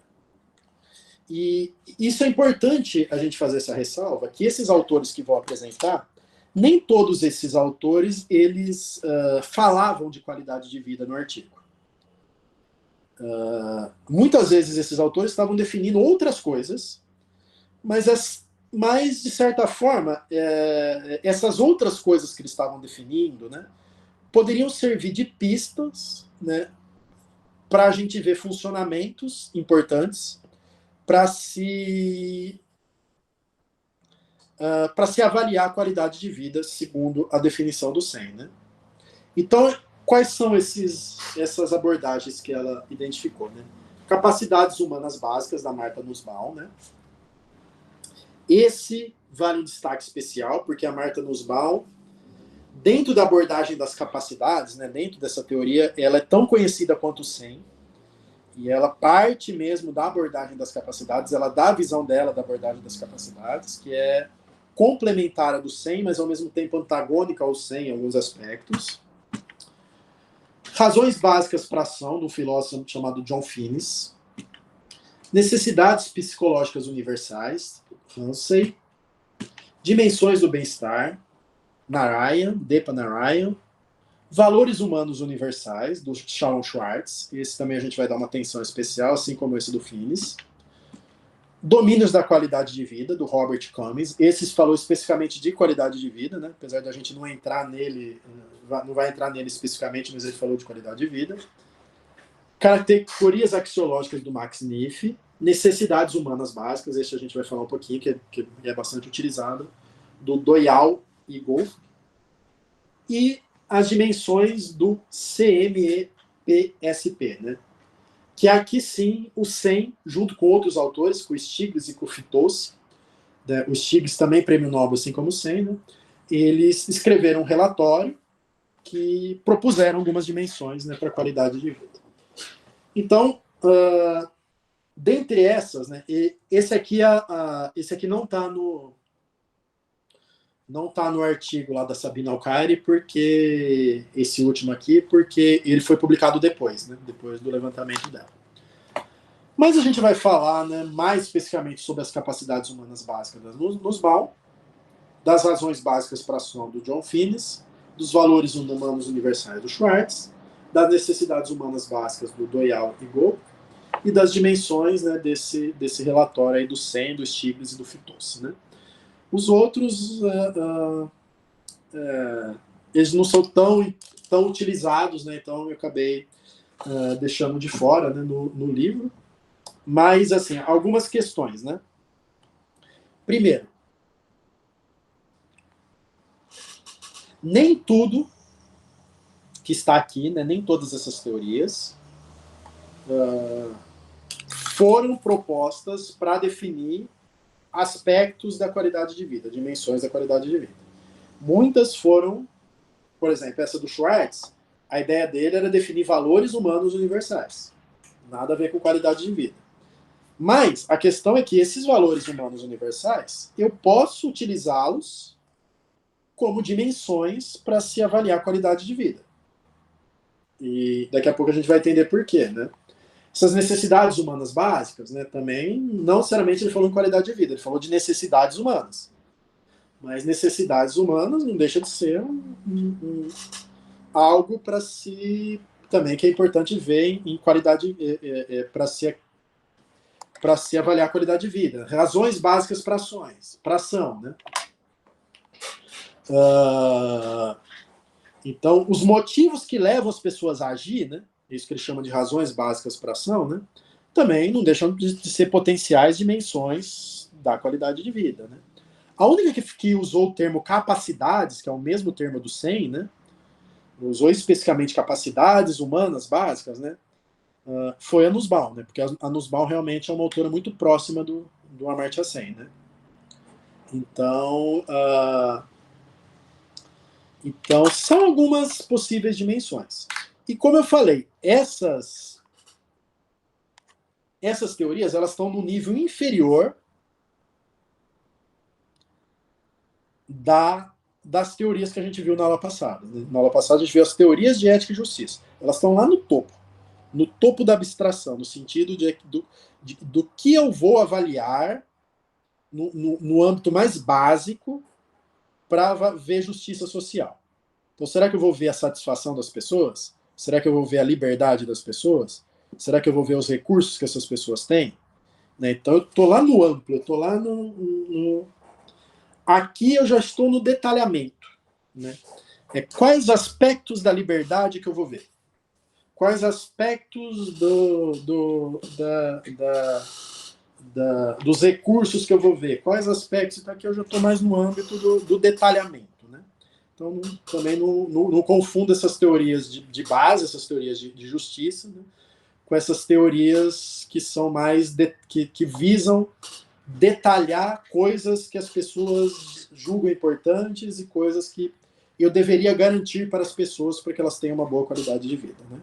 E isso é importante a gente fazer essa ressalva, que esses autores que vou apresentar, nem todos esses autores, eles falavam de qualidade de vida no artigo. Muitas vezes esses autores estavam definindo outras coisas, mas de certa forma, essas outras coisas que eles estavam definindo, né, poderiam servir de pistas, né, para a gente ver funcionamentos importantes para se avaliar a qualidade de vida segundo a definição do SEM, né? Então, quais são essas abordagens que ela identificou, né? Capacidades humanas básicas, da Martha Nussbaum, né? Esse vale um destaque especial, porque a Martha Nussbaum, dentro da abordagem das capacidades, né, dentro dessa teoria, ela é tão conhecida quanto o SEM, e ela parte mesmo da abordagem das capacidades, ela dá a visão dela da abordagem das capacidades, que é complementar a do SEM, mas ao mesmo tempo antagônica ao SEM em alguns aspectos. Razões básicas para a ação, do filósofo chamado John Finnis. Necessidades psicológicas universais, Ramsey. Dimensões do bem-estar, Narayan, Deepa Narayan. Valores humanos universais, do Shawn Schwartz. Esse também a gente vai dar uma atenção especial, assim como esse do Finnis. Domínios da qualidade de vida, do Robert Cummings. Esse falou especificamente de qualidade de vida, né? Apesar da gente não entrar nele, não vai entrar nele especificamente, mas ele falou de qualidade de vida. Categorias axiológicas do Max Neff. Necessidades humanas básicas, esse a gente vai falar um pouquinho, que é bastante utilizado, do Doyal e Goff. E as dimensões do CMEPSP, né? Que aqui sim o SEM, junto com outros autores, com o Stiglitz e com o Fitoussi, né? O Stiglitz também prêmio Nobel, assim como o SEM, né? Eles escreveram um relatório que propuseram algumas dimensões, né, para a qualidade de vida. Então, dentre essas, né, esse aqui não está no artigo lá da Sabine Al-Khairi, porque esse último aqui, porque ele foi publicado depois, né, depois do levantamento dela. Mas a gente vai falar, né, mais especificamente sobre as capacidades humanas básicas das Nussbaum, das razões básicas para a ação do John Finnis, dos valores humanos universais do Schwartz, das necessidades humanas básicas do Doyal e Goff, e das dimensões, né, desse relatório aí do SEM, do Stiglitz e do Fitoussi, né? Os outros, eles não são tão utilizados, né? Então eu acabei deixando de fora, né, no livro. Mas, assim, algumas questões, né? Primeiro, nem tudo que está aqui, né, nem todas essas teorias foram propostas para definir aspectos da qualidade de vida, dimensões da qualidade de vida. Muitas foram, por exemplo, essa do Schwartz, a ideia dele era definir valores humanos universais. Nada a ver com qualidade de vida. Mas a questão é que esses valores humanos universais, eu posso utilizá-los como dimensões para se avaliar a qualidade de vida. E daqui a pouco a gente vai entender por quê, né? Essas necessidades humanas básicas, né, também, não necessariamente ele falou em qualidade de vida, ele falou de necessidades humanas. Mas necessidades humanas não deixa de ser algo para se... também que é importante ver em qualidade... para se avaliar a qualidade de vida. Razões básicas para ações, para ação, né? Então, os motivos que levam as pessoas a agir, né? Isso que ele chama de razões básicas para ação, né? Também não deixam de ser potenciais dimensões da qualidade de vida, né? A única que usou o termo capacidades, que é o mesmo termo do SEM, né? Usou especificamente capacidades humanas básicas, né? Foi a Nussbaum, né? Porque a Nussbaum realmente é uma autora muito próxima do Amartya Sen, né? Então, então, são algumas possíveis dimensões. E como eu falei, essas teorias, elas estão no nível inferior das teorias que a gente viu na aula passada. Na aula passada a gente viu as teorias de ética e justiça. Elas estão lá no topo da abstração, no sentido do que eu vou avaliar no âmbito mais básico para ver justiça social. Então, será que eu vou ver a satisfação das pessoas? Será que eu vou ver a liberdade das pessoas? Será que eu vou ver os recursos que essas pessoas têm? Né? Então, eu estou lá no amplo, eu estou lá no... Aqui eu já estou no detalhamento. Né? Quais aspectos da liberdade que eu vou ver? Quais aspectos dos recursos que eu vou ver? Quais aspectos? Então, aqui eu já estou mais no âmbito do detalhamento. Né? Então, também não confunda essas teorias de base, essas teorias de justiça, né, com essas teorias que são mais que visam detalhar coisas que as pessoas julgam importantes e coisas que eu deveria garantir para as pessoas para que elas tenham uma boa qualidade de vida. Né?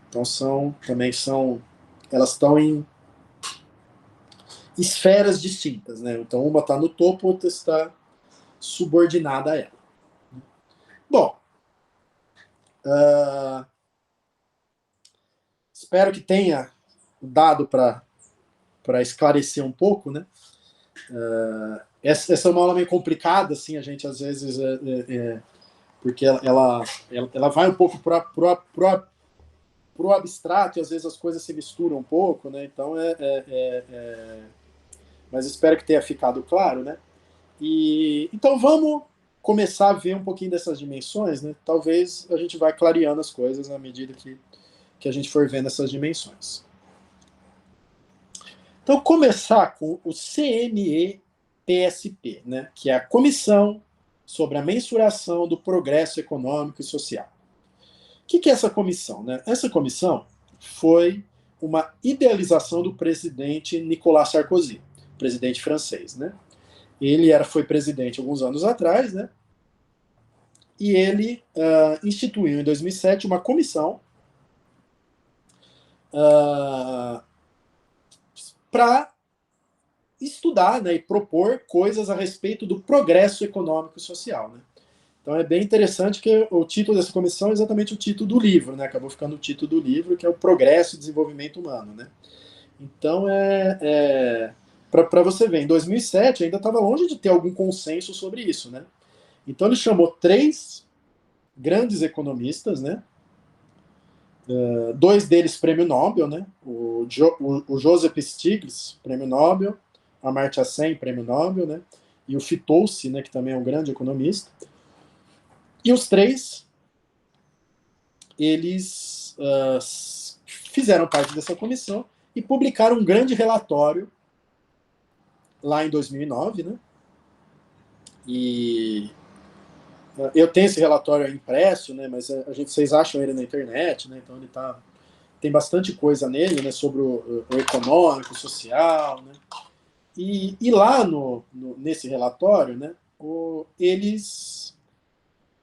Então, elas estão em esferas distintas. Né? Então, uma está no topo, outra está subordinada a ela. Bom, espero que tenha dado para esclarecer um pouco, né? Essa é uma aula meio complicada, assim, a gente às vezes porque ela vai um pouco pro abstrato e às vezes as coisas se misturam um pouco, né? Então mas espero que tenha ficado claro, né? Então vamos começar a ver um pouquinho dessas dimensões, né? Talvez a gente vai clareando as coisas na medida que a gente for vendo essas dimensões. Então, começar com o CME-PSP, né? Que é a Comissão sobre a Mensuração do Progresso Econômico e Social. O que é essa comissão? Né? Essa comissão foi uma idealização do presidente Nicolas Sarkozy, presidente francês, né? Ele foi presidente alguns anos atrás, né? E ele instituiu em 2007 uma comissão para estudar, né, e propor coisas a respeito do progresso econômico e social. Né? Então é bem interessante que o título dessa comissão é exatamente o título do livro, né? Acabou ficando o título do livro, que é o Progresso e Desenvolvimento Humano. Né? Então para você ver, em 2007 ainda estava longe de ter algum consenso sobre isso. Né? Então ele chamou 3 grandes economistas, né? 2 deles prêmio Nobel, né? O Joseph Stiglitz, prêmio Nobel, Amartya Sen, prêmio Nobel, né? E o Fitoussi, né, que também é um grande economista. E os 3, eles fizeram parte dessa comissão e publicaram um grande relatório lá em 2009, né? E eu tenho esse relatório impresso, né? Mas vocês acham ele na internet, né? Então ele tem bastante coisa nele, né? Sobre o econômico, o social, né? E lá nesse relatório, né? Eles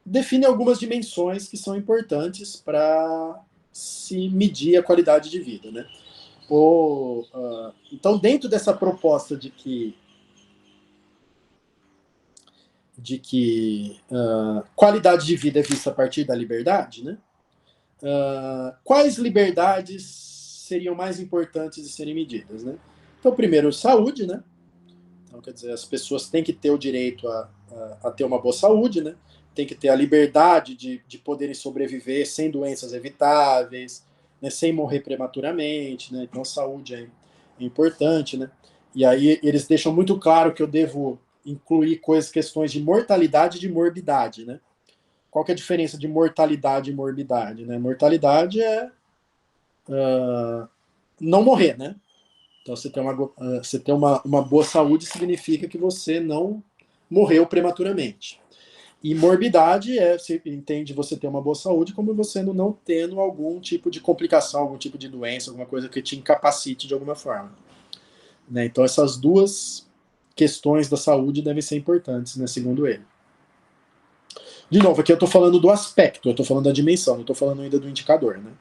define algumas dimensões que são importantes para se medir a qualidade de vida, né? Então, dentro dessa proposta de que qualidade de vida é vista a partir da liberdade, né? Quais liberdades seriam mais importantes de serem medidas, né? Então, primeiro, saúde, né? Então, quer dizer, as pessoas têm que ter o direito a ter uma boa saúde, né? Tem que ter a liberdade de poderem sobreviver sem doenças evitáveis, né? Sem morrer prematuramente, né? Então, saúde é importante, né? E aí eles deixam muito claro que eu devo incluir questões de mortalidade e de morbidade, né? Qual que é a diferença de mortalidade e morbidade, né? Mortalidade é não morrer, né? Então, você ter uma boa saúde significa que você não morreu prematuramente. E morbidade você entende você ter uma boa saúde como você não tendo algum tipo de complicação, algum tipo de doença, alguma coisa que te incapacite de alguma forma. Né? Então, essas duas questões da saúde devem ser importantes, né, segundo ele. De novo, aqui eu estou falando do aspecto, eu estou falando da dimensão, não estou falando ainda do indicador, né?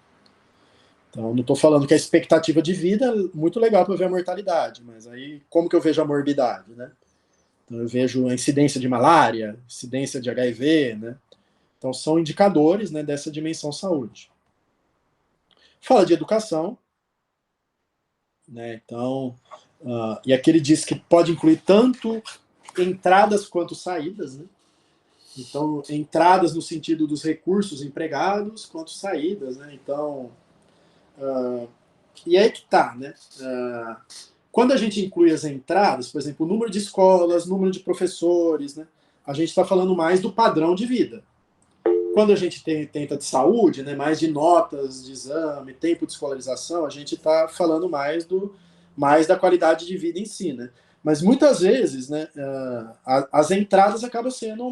Então, não estou falando que a expectativa de vida é muito legal para ver a mortalidade, mas aí como que eu vejo a morbidade, né? Então, eu vejo a incidência de malária, incidência de HIV, né? Então, são indicadores, né, dessa dimensão saúde. Fala de educação, né? Então, e aqui ele diz que pode incluir tanto entradas quanto saídas, né? Então, entradas no sentido dos recursos empregados, quanto saídas, né? Então, e aí que tá, né? Quando a gente inclui as entradas, por exemplo, o número de escolas, número de professores, né? A gente está falando mais do padrão de vida. Quando a gente tenta de saúde, né, mais de notas de exame, tempo de escolarização, a gente está falando mais da qualidade de vida em si, né? Mas muitas vezes, né, as entradas acabam sendo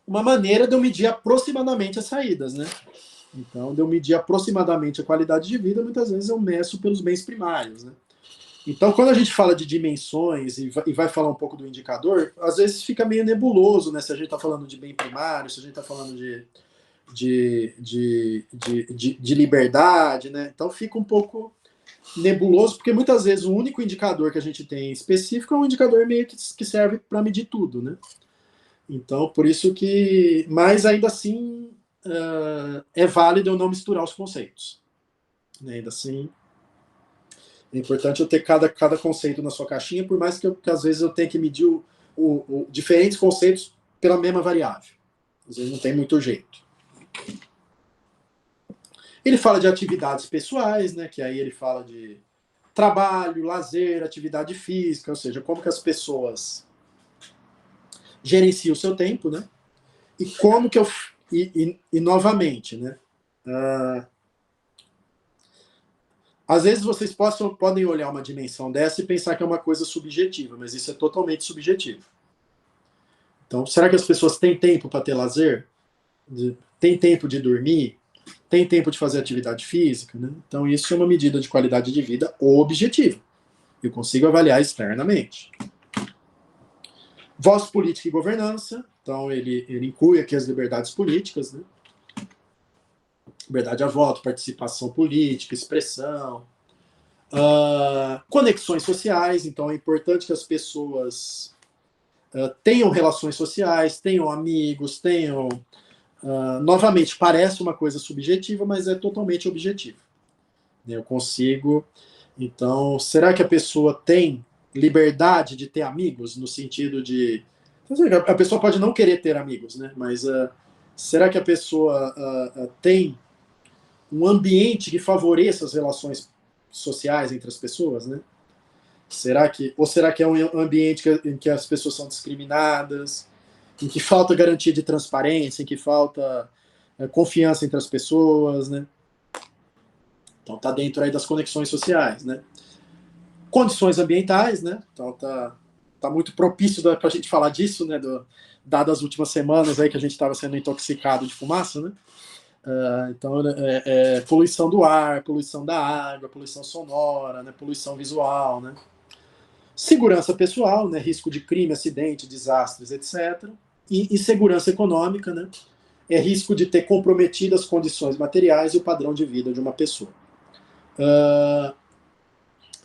uma maneira de eu medir aproximadamente as saídas, né? Então, de eu medir aproximadamente a qualidade de vida, muitas vezes eu meço pelos bens primários, né? Então, quando a gente fala de dimensões e vai falar um pouco do indicador, às vezes fica meio nebuloso, né? Se a gente está falando de bem primário, se a gente está falando de liberdade, né? Então fica um pouco nebuloso, porque muitas vezes o único indicador que a gente tem específico é um indicador meio que serve para medir tudo, né? Então, por isso que... Mas ainda assim, é válido eu não misturar os conceitos. Ainda assim... É importante eu ter cada conceito na sua caixinha, por mais que às vezes eu tenha que medir diferentes conceitos pela mesma variável. Às vezes não tem muito jeito. Ele fala de atividades pessoais, né, que aí ele fala de trabalho, lazer, atividade física, ou seja, como que as pessoas gerenciam o seu tempo, né? E como que eu... E novamente, né? Às vezes vocês podem olhar uma dimensão dessa e pensar que é uma coisa subjetiva, mas isso é totalmente subjetivo. Então, será que as pessoas têm tempo para ter lazer? Tem tempo de dormir? Tem tempo de fazer atividade física? Né? Então, isso é uma medida de qualidade de vida objetiva. Eu consigo avaliar externamente. Voz política e governança. Então, ele inclui aqui as liberdades políticas, né? Liberdade a voto, participação política, expressão, conexões sociais. Então é importante que as pessoas tenham relações sociais, tenham amigos, tenham... novamente, parece uma coisa subjetiva, mas é totalmente objetiva. Eu consigo... Então, será que a pessoa tem liberdade de ter amigos, no sentido de... A pessoa pode não querer ter amigos, né? Mas será que a pessoa tem um ambiente que favoreça as relações sociais entre as pessoas, né? Será que é um ambiente em que as pessoas são discriminadas, em que falta garantia de transparência, em que falta confiança entre as pessoas, né? Então tá dentro aí das conexões sociais, né? Condições ambientais, né? Então tá muito propício para a gente falar disso, né? Dadas as últimas semanas aí que a gente estava sendo intoxicado de fumaça, né? Então, poluição do ar, poluição da água, poluição sonora, né, poluição visual, né? Segurança pessoal, né, risco de crime, acidente, desastres, etc. e insegurança econômica, né? É risco de ter comprometido as condições materiais e o padrão de vida de uma pessoa.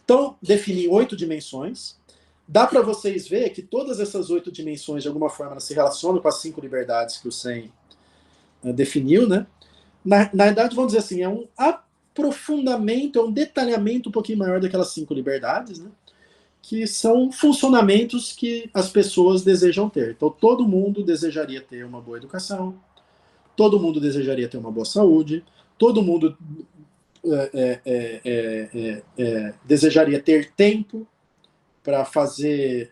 Então, defini 8 dimensões. Dá para vocês ver que todas essas 8 dimensões, de alguma forma, se relacionam com as 5 liberdades que o Sen definiu, né? Na verdade, vamos dizer assim, é um aprofundamento, é um detalhamento um pouquinho maior daquelas 5 liberdades, né? Que são funcionamentos que as pessoas desejam ter. Então, todo mundo desejaria ter uma boa educação, todo mundo desejaria ter uma boa saúde, todo mundo desejaria ter tempo para fazer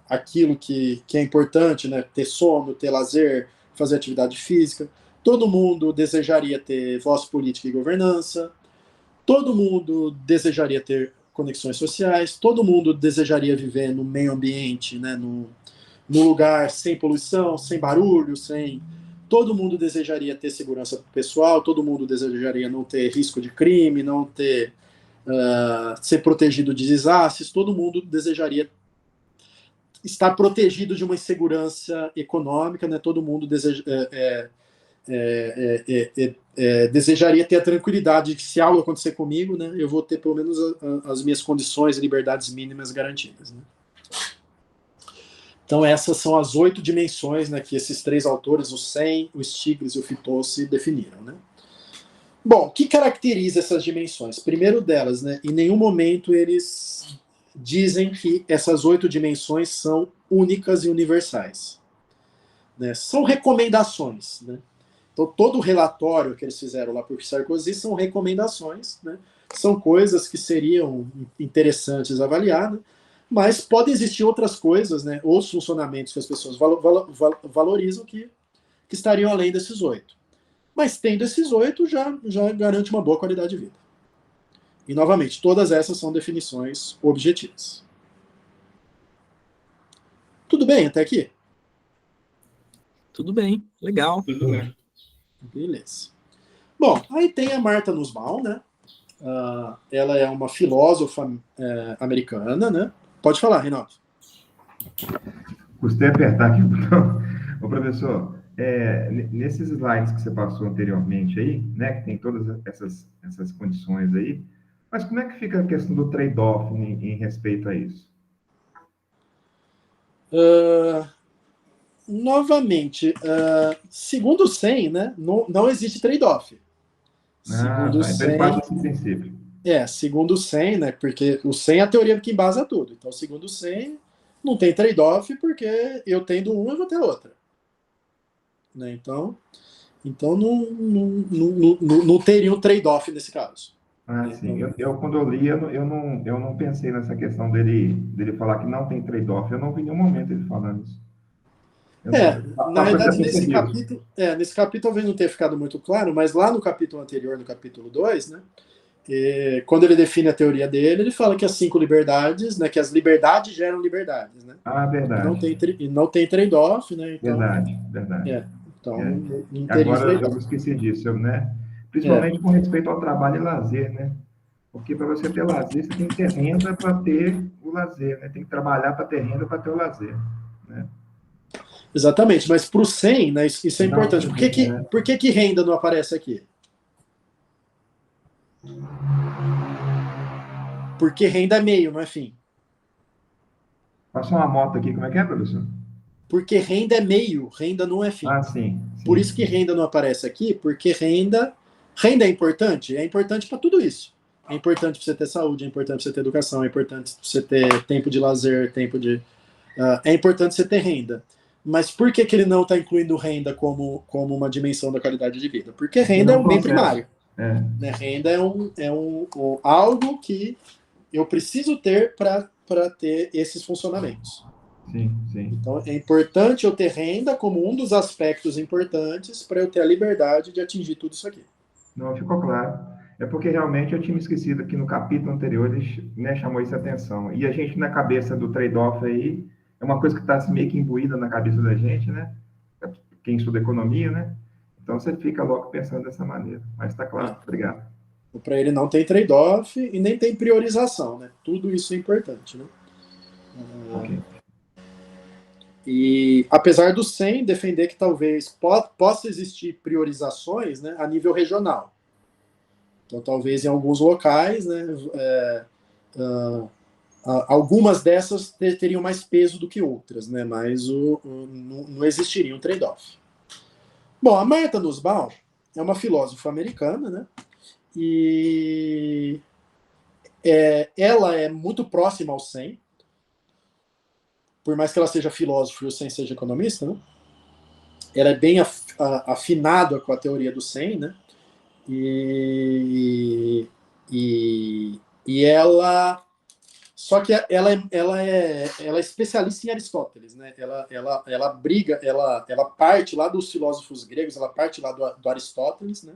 aquilo que é importante, né? Ter sono, ter lazer, fazer atividade física. Todo mundo desejaria ter voz política e governança. Todo mundo desejaria ter conexões sociais. Todo mundo desejaria viver no meio ambiente, né? No lugar sem poluição, sem barulho, sem... Todo mundo desejaria ter segurança pessoal. Todo mundo desejaria não ter risco de crime, não ter... ser protegido de desastres, todo mundo desejaria estar protegido de uma insegurança econômica, né? Todo mundo desejaria ter a tranquilidade de que se algo acontecer comigo, né, eu vou ter pelo menos as minhas condições e liberdades mínimas garantidas. Né? Então essas são as 8 dimensões, né, que esses 3 autores, o Sen, o Stiglitz e o Fitoussi, definiram. Né? Bom, o que caracteriza essas dimensões? Primeiro delas, né, em nenhum momento eles dizem que essas 8 dimensões são únicas e universais. Né? São recomendações. Né? Então, todo o relatório que eles fizeram lá por Sarkozy são recomendações, né? São coisas que seriam interessantes avaliar, né? Mas podem existir outras coisas, né? Ou funcionamentos que as pessoas valorizam que estariam além desses 8. Mas tendo esses 8, já garante uma boa qualidade de vida. E, novamente, todas essas são definições objetivas. Tudo bem até aqui? Tudo bem, legal. Tudo bem. Beleza. Bom, aí tem a Martha Nussbaum, né? Ela é uma filósofa americana, né? Pode falar, Renato. Custei apertar aqui o botão. Ô, professor, nesses slides que você passou anteriormente aí, né, que tem todas essas condições aí, mas como é que fica a questão do trade-off em respeito a isso? Novamente, segundo o Sen, né, não existe trade-off. Segundo o Então ele parte desse princípio. Segundo o Sen, né, porque o Sen é a teoria que embasa tudo. Então, segundo o Sen, não tem trade-off porque eu tendo um, eu vou ter outra. Né, então não teria um trade-off nesse caso. Sim. Quando eu li, eu não pensei nessa questão dele falar que não tem trade-off. Eu não vi em nenhum momento ele falando isso. Na verdade, nesse capítulo talvez não tenha ficado muito claro, mas lá no capítulo anterior, no capítulo 2, né, quando ele define a teoria dele, ele fala que as 5 liberdades, né, que as liberdades geram liberdades. Né? Verdade. E não tem trade-off. Né, então, verdade. Então, não teria agora eu esqueci disso, né? Principalmente com respeito ao trabalho e lazer, né? Porque para você ter lazer, você tem que ter renda para ter o lazer, né? Tem que trabalhar para ter renda para ter o lazer, né? Exatamente, mas para o Sen, né, isso é importante. Por que renda não aparece aqui? Porque renda é meio, não é fim. Passou uma moto aqui, como é que é, professor? Porque renda é meio, renda não é fim. Sim. Por isso que renda não aparece aqui, porque renda é importante? É importante para tudo isso. É importante para você ter saúde, é importante para você ter educação, é importante para você ter tempo de lazer, é importante você ter renda. Mas por que ele não está incluindo renda como uma dimensão da qualidade de vida? Porque renda é um bem primário. Né? Renda é algo que eu preciso ter para ter esses funcionamentos. Sim. Então, é importante eu ter renda como um dos aspectos importantes para eu ter a liberdade de atingir tudo isso aqui. Não, ficou claro. É porque realmente eu tinha me esquecido que no capítulo anterior ele, né, chamou isso a atenção. E a gente, na cabeça do trade-off aí, é uma coisa que está meio que imbuída na cabeça da gente, né? Quem estuda economia, né? Então você fica logo pensando dessa maneira. Mas está claro, obrigado. Para ele não tem trade-off e nem tem priorização, né? Tudo isso é importante, né? Ok. E apesar do SEM defender que talvez possa existir priorizações, né, a nível regional. Então, talvez em alguns locais, né, algumas dessas teriam mais peso do que outras, né, mas não existiria um trade-off. Bom, a Martha Nussbaum é uma filósofa americana, né, e ela é muito próxima ao SEM, por mais que ela seja filósofa e o SEM seja economista, né? Ela é bem afinada com a teoria do SEM, né? E ela... Só que ela é especialista em Aristóteles, né? Ela briga, ela parte lá dos filósofos gregos, ela parte lá do Aristóteles, né?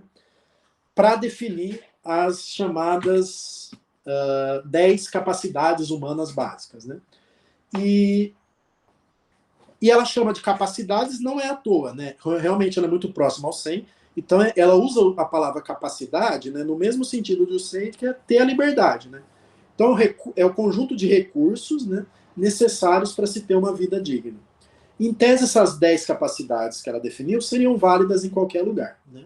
Para definir as chamadas 10 capacidades humanas básicas, né? E ela chama de capacidades, não é à toa, né? Realmente ela é muito próxima ao SEM, então ela usa a palavra capacidade, né, no mesmo sentido do SEM, que é ter a liberdade, né? Então é o conjunto de recursos, né, necessários para se ter uma vida digna. Em tese, essas 10 capacidades que ela definiu seriam válidas em qualquer lugar, né?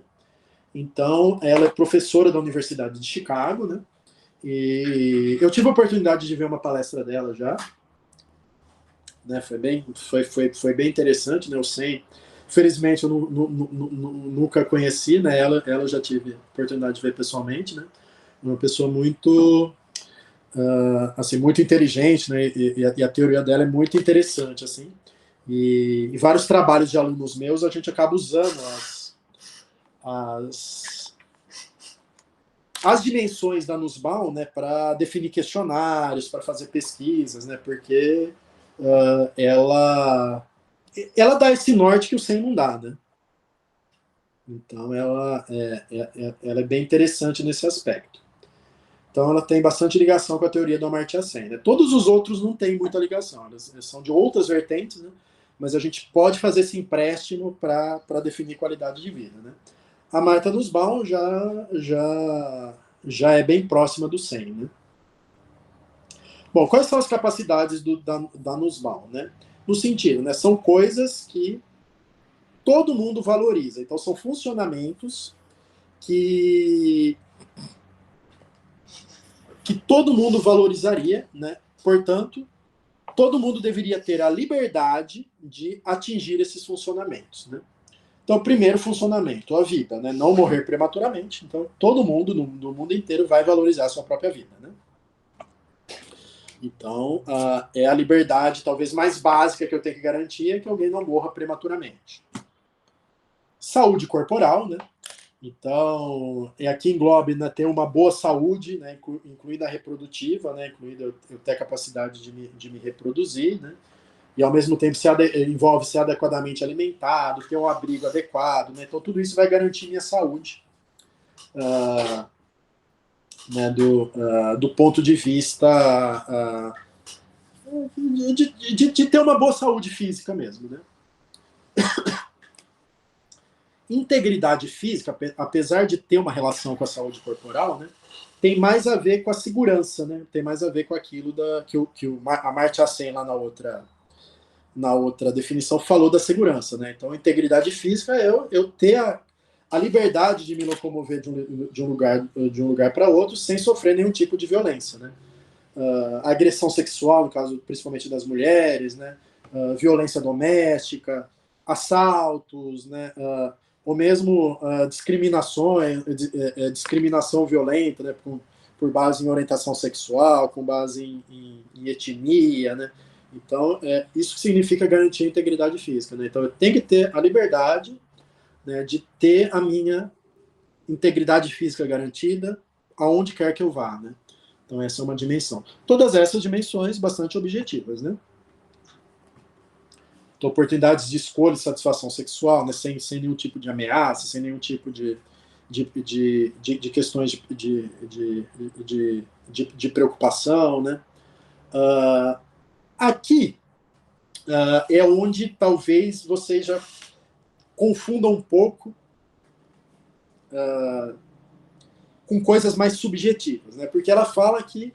Então, ela é professora da Universidade de Chicago, né? E eu tive a oportunidade de ver uma palestra dela já, né? Foi bem interessante, né? O SEM, felizmente eu nunca conheci, né? Ela já tive a oportunidade de ver pessoalmente, né? Uma pessoa muito assim, muito inteligente, né? E a teoria dela é muito interessante, assim. E vários trabalhos de alunos meus a gente acaba usando as dimensões da Nussbaum, né, para definir questionários, para fazer pesquisas, né? Porque ela dá esse norte que o SEM não dá, né? Então ela é bem interessante nesse aspecto. Então ela tem bastante ligação com a teoria do Amartya Sen, né? Todos os outros não têm muita ligação, eles são de outras vertentes, né? Mas a gente pode fazer esse empréstimo para definir qualidade de vida, né? A Martha Nussbaum já é bem próxima do SEM, né? Bom, quais são as capacidades da Nussbaum, né? No sentido, né? São coisas que todo mundo valoriza. Então, são funcionamentos que todo mundo valorizaria, né? Portanto, todo mundo deveria ter a liberdade de atingir esses funcionamentos, né? Então, o primeiro funcionamento, a vida, né? Não morrer prematuramente. Então, todo mundo, no mundo inteiro, vai valorizar a sua própria vida, né? Então, é a liberdade talvez mais básica que eu tenho que garantir, é que alguém não morra prematuramente. Saúde corporal, né? Então, aqui engloba, né, ter uma boa saúde, né, incluída a reprodutiva, né, incluída eu ter a capacidade de me reproduzir, né? E ao mesmo tempo envolve ser adequadamente alimentado, ter um abrigo adequado, né? Então tudo isso vai garantir minha saúde, né, do ponto de vista de ter uma boa saúde física mesmo, né? Integridade física, apesar de ter uma relação com a saúde corporal, né, tem mais a ver com a segurança, né? Tem mais a ver com aquilo que a Amartya Sen lá na outra definição falou da segurança, né? Então, integridade física é eu ter a liberdade de me locomover de um lugar para outro sem sofrer nenhum tipo de violência, né? Agressão sexual, no caso principalmente das mulheres, né? Violência doméstica, assaltos, né? Ou mesmo discriminação violenta, né? Por base em orientação sexual, com base em etnia, né? Então, isso significa garantir a integridade física, né? Então, eu tenho que ter a liberdade, né, de ter a minha integridade física garantida aonde quer que eu vá, né? Então, essa é uma dimensão. Todas essas dimensões bastante objetivas, né? Então, oportunidades de escolha e satisfação sexual, né, sem nenhum tipo de ameaça, sem nenhum tipo de questões de preocupação, né? Aqui é onde talvez vocês já confundam um pouco com coisas mais subjetivas, né? Porque ela fala que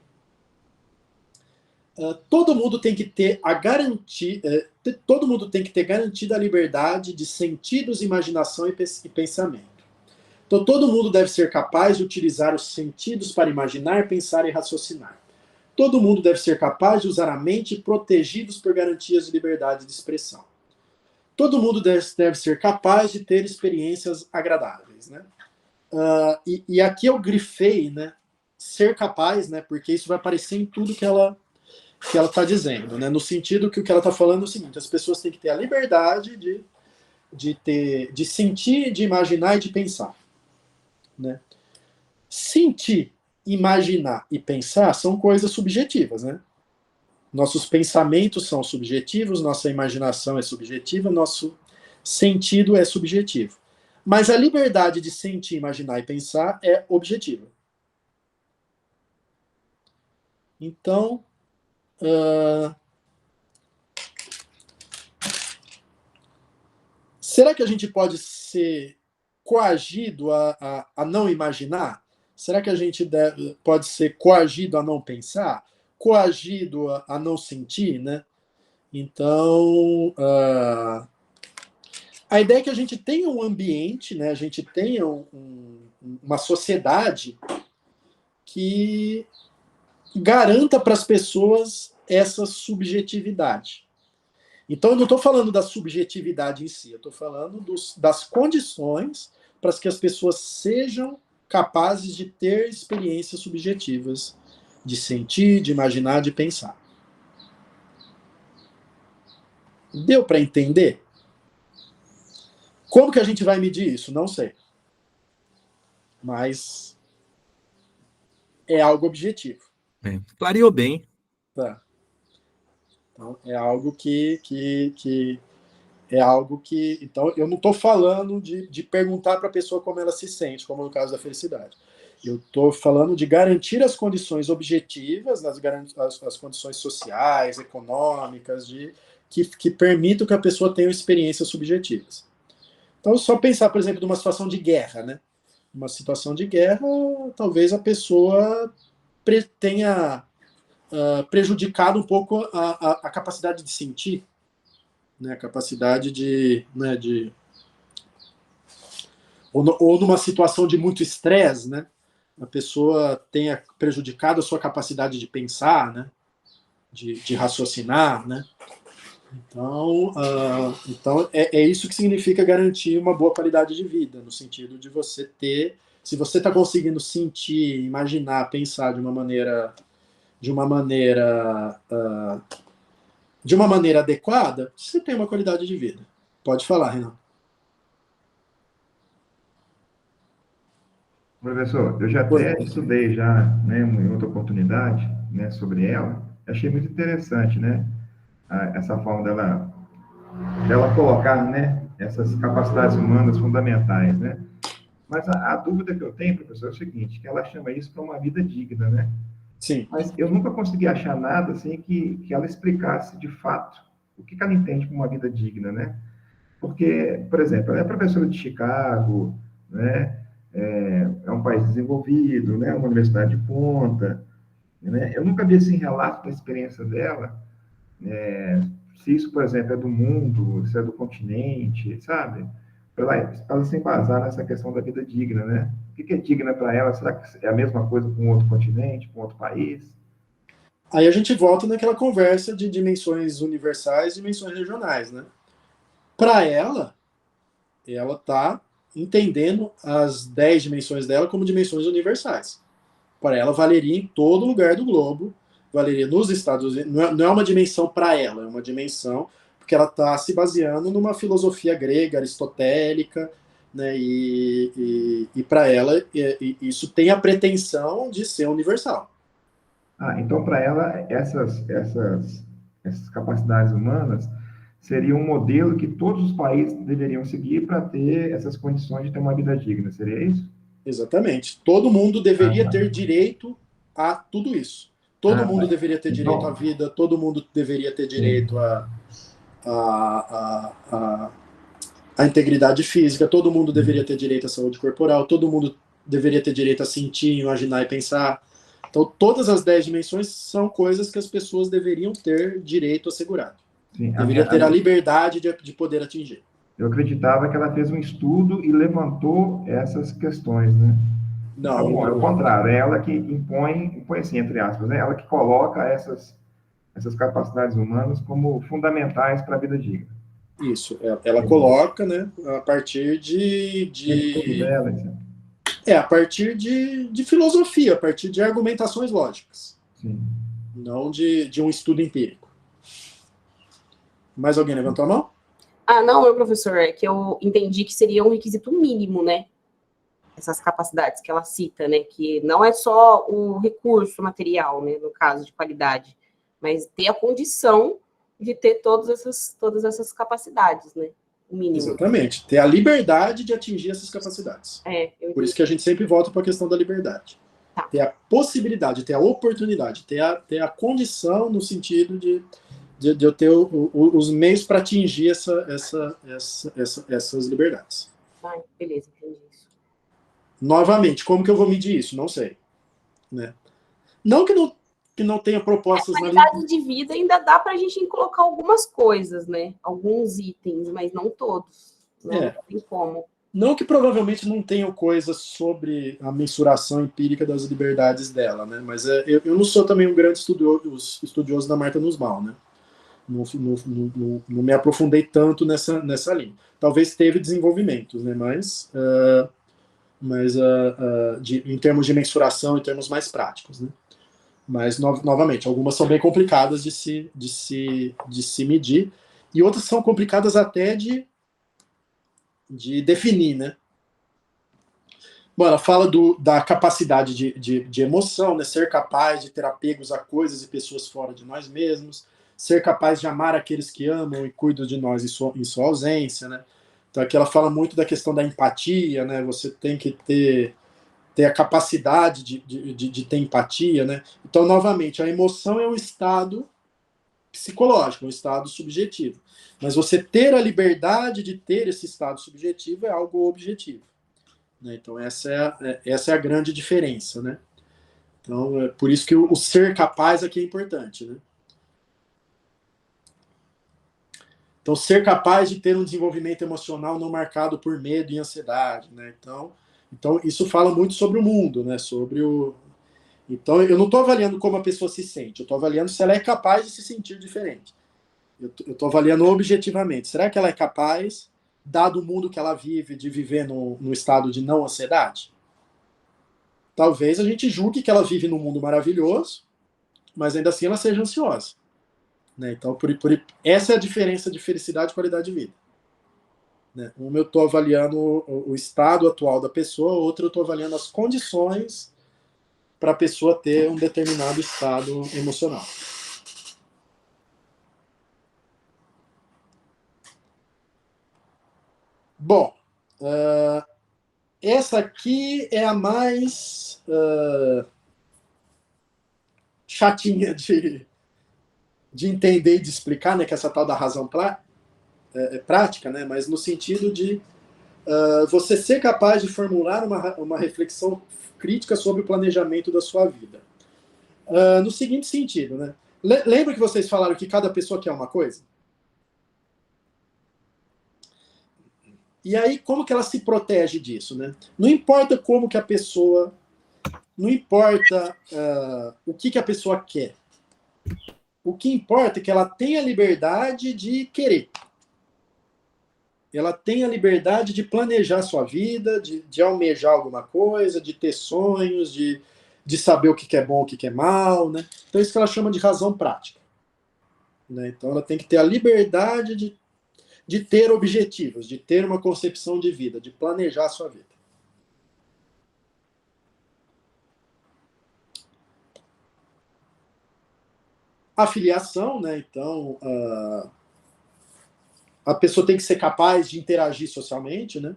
todo mundo tem que ter a garantia, todo mundo tem que ter garantida a liberdade de sentidos, imaginação e pensamento. Então, todo mundo deve ser capaz de utilizar os sentidos para imaginar, pensar e raciocinar. Todo mundo deve ser capaz de usar a mente protegidos por garantias de liberdade de expressão. Todo mundo deve ser capaz de ter experiências agradáveis, né? E aqui eu grifei, né? Ser capaz, né? Porque isso vai aparecer em tudo que ela está dizendo, né? No sentido que o que ela está falando é o seguinte: as pessoas têm que ter a liberdade de sentir, de imaginar e de pensar, né? Sentir, imaginar e pensar são coisas subjetivas, né? Nossos pensamentos são subjetivos, nossa imaginação é subjetiva, nosso sentido é subjetivo. Mas a liberdade de sentir, imaginar e pensar é objetiva. Então, será que a gente pode ser coagido a não imaginar? Será que a gente pode ser coagido a não pensar? Coagido a não sentir, né? Então, a ideia é que a gente tenha um ambiente, né? A gente tenha uma sociedade que garanta para as pessoas essa subjetividade. Então, eu não estou falando da subjetividade em si, eu estou falando das condições para que as pessoas sejam capazes de ter experiências subjetivas, de sentir, de imaginar, de pensar. Deu para entender? Como que a gente vai medir isso? Não sei. Mas é algo objetivo. Clareou bem. Tá. Então, é algo que é algo que... Então, eu não estou falando de perguntar para a pessoa como ela se sente, como no caso da felicidade. Eu estou falando de garantir as condições objetivas, as condições sociais, econômicas, que permitam que a pessoa tenha experiências subjetivas. Então, só pensar, por exemplo, numa situação de guerra, né? Uma situação de guerra, talvez a pessoa tenha prejudicado um pouco a capacidade de sentir, né? A capacidade ou numa situação de muito estresse, né? A pessoa tenha prejudicado a sua capacidade de pensar, né? De raciocinar, né? Então é isso que significa garantir uma boa qualidade de vida, no sentido de você ter, se você está conseguindo sentir, imaginar, pensar de uma maneira adequada, você tem uma qualidade de vida. Pode falar, Renan. Professor, eu já até estudei já, né, em outra oportunidade, né, sobre ela. Achei muito interessante, né, essa forma dela colocar, né, essas capacidades humanas fundamentais, né. Mas a dúvida que eu tenho, professor, é o seguinte, que ela chama isso para uma vida digna, né. Sim. Mas eu nunca consegui achar nada assim que ela explicasse de fato o que ela entende como uma vida digna, né. Porque, por exemplo, ela é professora de Chicago, né, é um país desenvolvido, né, uma universidade de ponta, né. Eu nunca vi esse relato da experiência dela, se isso, por exemplo, é do mundo, se é do continente, sabe? Para ela se embasar nessa questão da vida digna, né? O que é digna para ela? Será que é a mesma coisa com outro continente, com outro país? Aí a gente volta naquela conversa de dimensões universais e dimensões regionais, né? Para ela está entendendo as 10 dimensões dela como dimensões universais. Para ela, valeria em todo lugar do globo, valeria nos Estados Unidos. Não é uma dimensão para ela, é uma dimensão porque ela está se baseando numa filosofia grega, aristotélica, né? E para ela, isso tem a pretensão de ser universal. Então, para ela, essas capacidades humanas seria um modelo que todos os países deveriam seguir para ter essas condições de ter uma vida digna, seria isso? Exatamente. Todo mundo deveria ter direito a tudo isso. Todo mundo deveria ter direito à vida, todo mundo deveria ter direito à integridade física, todo mundo deveria ter direito à saúde corporal, todo mundo deveria ter direito a sentir, imaginar e pensar. Então, todas as 10 dimensões são coisas que as pessoas deveriam ter direito assegurado. Sim, Deveria ter a liberdade de poder atingir. eu acreditava que ela fez um estudo e levantou essas questões, né? Tá Não, bom, é o contrário, é ela que impõe assim, entre aspas, né? Ela que coloca essas capacidades humanas como fundamentais para a vida digna. isso. Ela coloca, né, a partir O estudo dela, etc. a partir de filosofia, a partir de argumentações lógicas, Sim. não de um estudo empírico. Mais alguém levantou a mão? Ah, não, meu professor, é que eu entendi que seria um requisito mínimo, né? Essas capacidades que ela cita, né? Que não é só o recurso material, né? No caso de qualidade, mas ter a condição de ter todas essas capacidades, né? O mínimo. Exatamente. Ter a liberdade de atingir essas capacidades. Por isso que a gente sempre volta para a questão da liberdade. Tá. Ter a possibilidade, ter a oportunidade, ter a condição no sentido de eu ter os meios para atingir essas liberdades. Ah, beleza, entendi isso. Novamente, como que eu vou medir isso? Não sei. Né? Não que não tenha propostas na qualidade de vida ainda dá para a gente colocar algumas coisas, né? Alguns itens, mas não todos. Não tem como. Não que provavelmente não tenham coisas sobre a mensuração empírica das liberdades dela, né? Mas eu não sou também um grande estudioso da Marta Nussbaum, né? Não me aprofundei tanto nessa linha. Talvez teve desenvolvimentos, né? Mas em termos de mensuração, em termos mais práticos, né? Mas, novamente, algumas são bem complicadas de se medir, e outras são complicadas até de definir, né? Bom, ela fala da capacidade de emoção, né? Ser capaz de ter apegos a coisas e pessoas fora de nós mesmos, ser capaz de amar aqueles que amam e cuidam de nós em sua ausência, né? Então aqui ela fala muito da questão da empatia, né? Você tem que ter a capacidade de ter empatia, né? Então, novamente, a emoção é um estado psicológico, um estado subjetivo. Mas você ter a liberdade de ter esse estado subjetivo é algo objetivo. Né? Então, essa é a grande diferença, né? Então, é por isso que o ser capaz aqui é importante, né? Então, ser capaz de ter um desenvolvimento emocional não marcado por medo e ansiedade, né? Então isso fala muito sobre o mundo, né? Então, eu não estou avaliando como a pessoa se sente, eu estou avaliando se ela é capaz de se sentir diferente. Eu estou avaliando objetivamente. Será que ela é capaz, dado o mundo que ela vive, de viver no estado de não ansiedade? Talvez a gente julgue que ela vive num mundo maravilhoso, mas ainda assim ela seja ansiosa. Né? Então, essa é a diferença de felicidade e qualidade de vida. Né? Uma eu estou avaliando o estado atual da pessoa, outra eu estou avaliando as condições para a pessoa ter um determinado estado emocional. Bom, essa aqui é a mais chatinha de entender e de explicar, né, que é essa tal da razão prática, né, mas no sentido de você ser capaz de formular uma reflexão crítica sobre o planejamento da sua vida. No seguinte sentido, né? Lembra que vocês falaram que cada pessoa quer uma coisa? E aí, como que ela se protege disso, né? Não importa como que a pessoa... Não importa o que a pessoa quer. O que importa é que ela tenha a liberdade de querer. Ela tem a liberdade de planejar sua vida, de almejar alguma coisa, de ter sonhos, de saber o que é bom, o que é mal, né? Então, isso que ela chama de razão prática. Né? Então, ela tem que ter a liberdade de ter objetivos, de ter uma concepção de vida, de planejar a sua vida. A filiação, né? Então, a pessoa tem que ser capaz de interagir socialmente, né?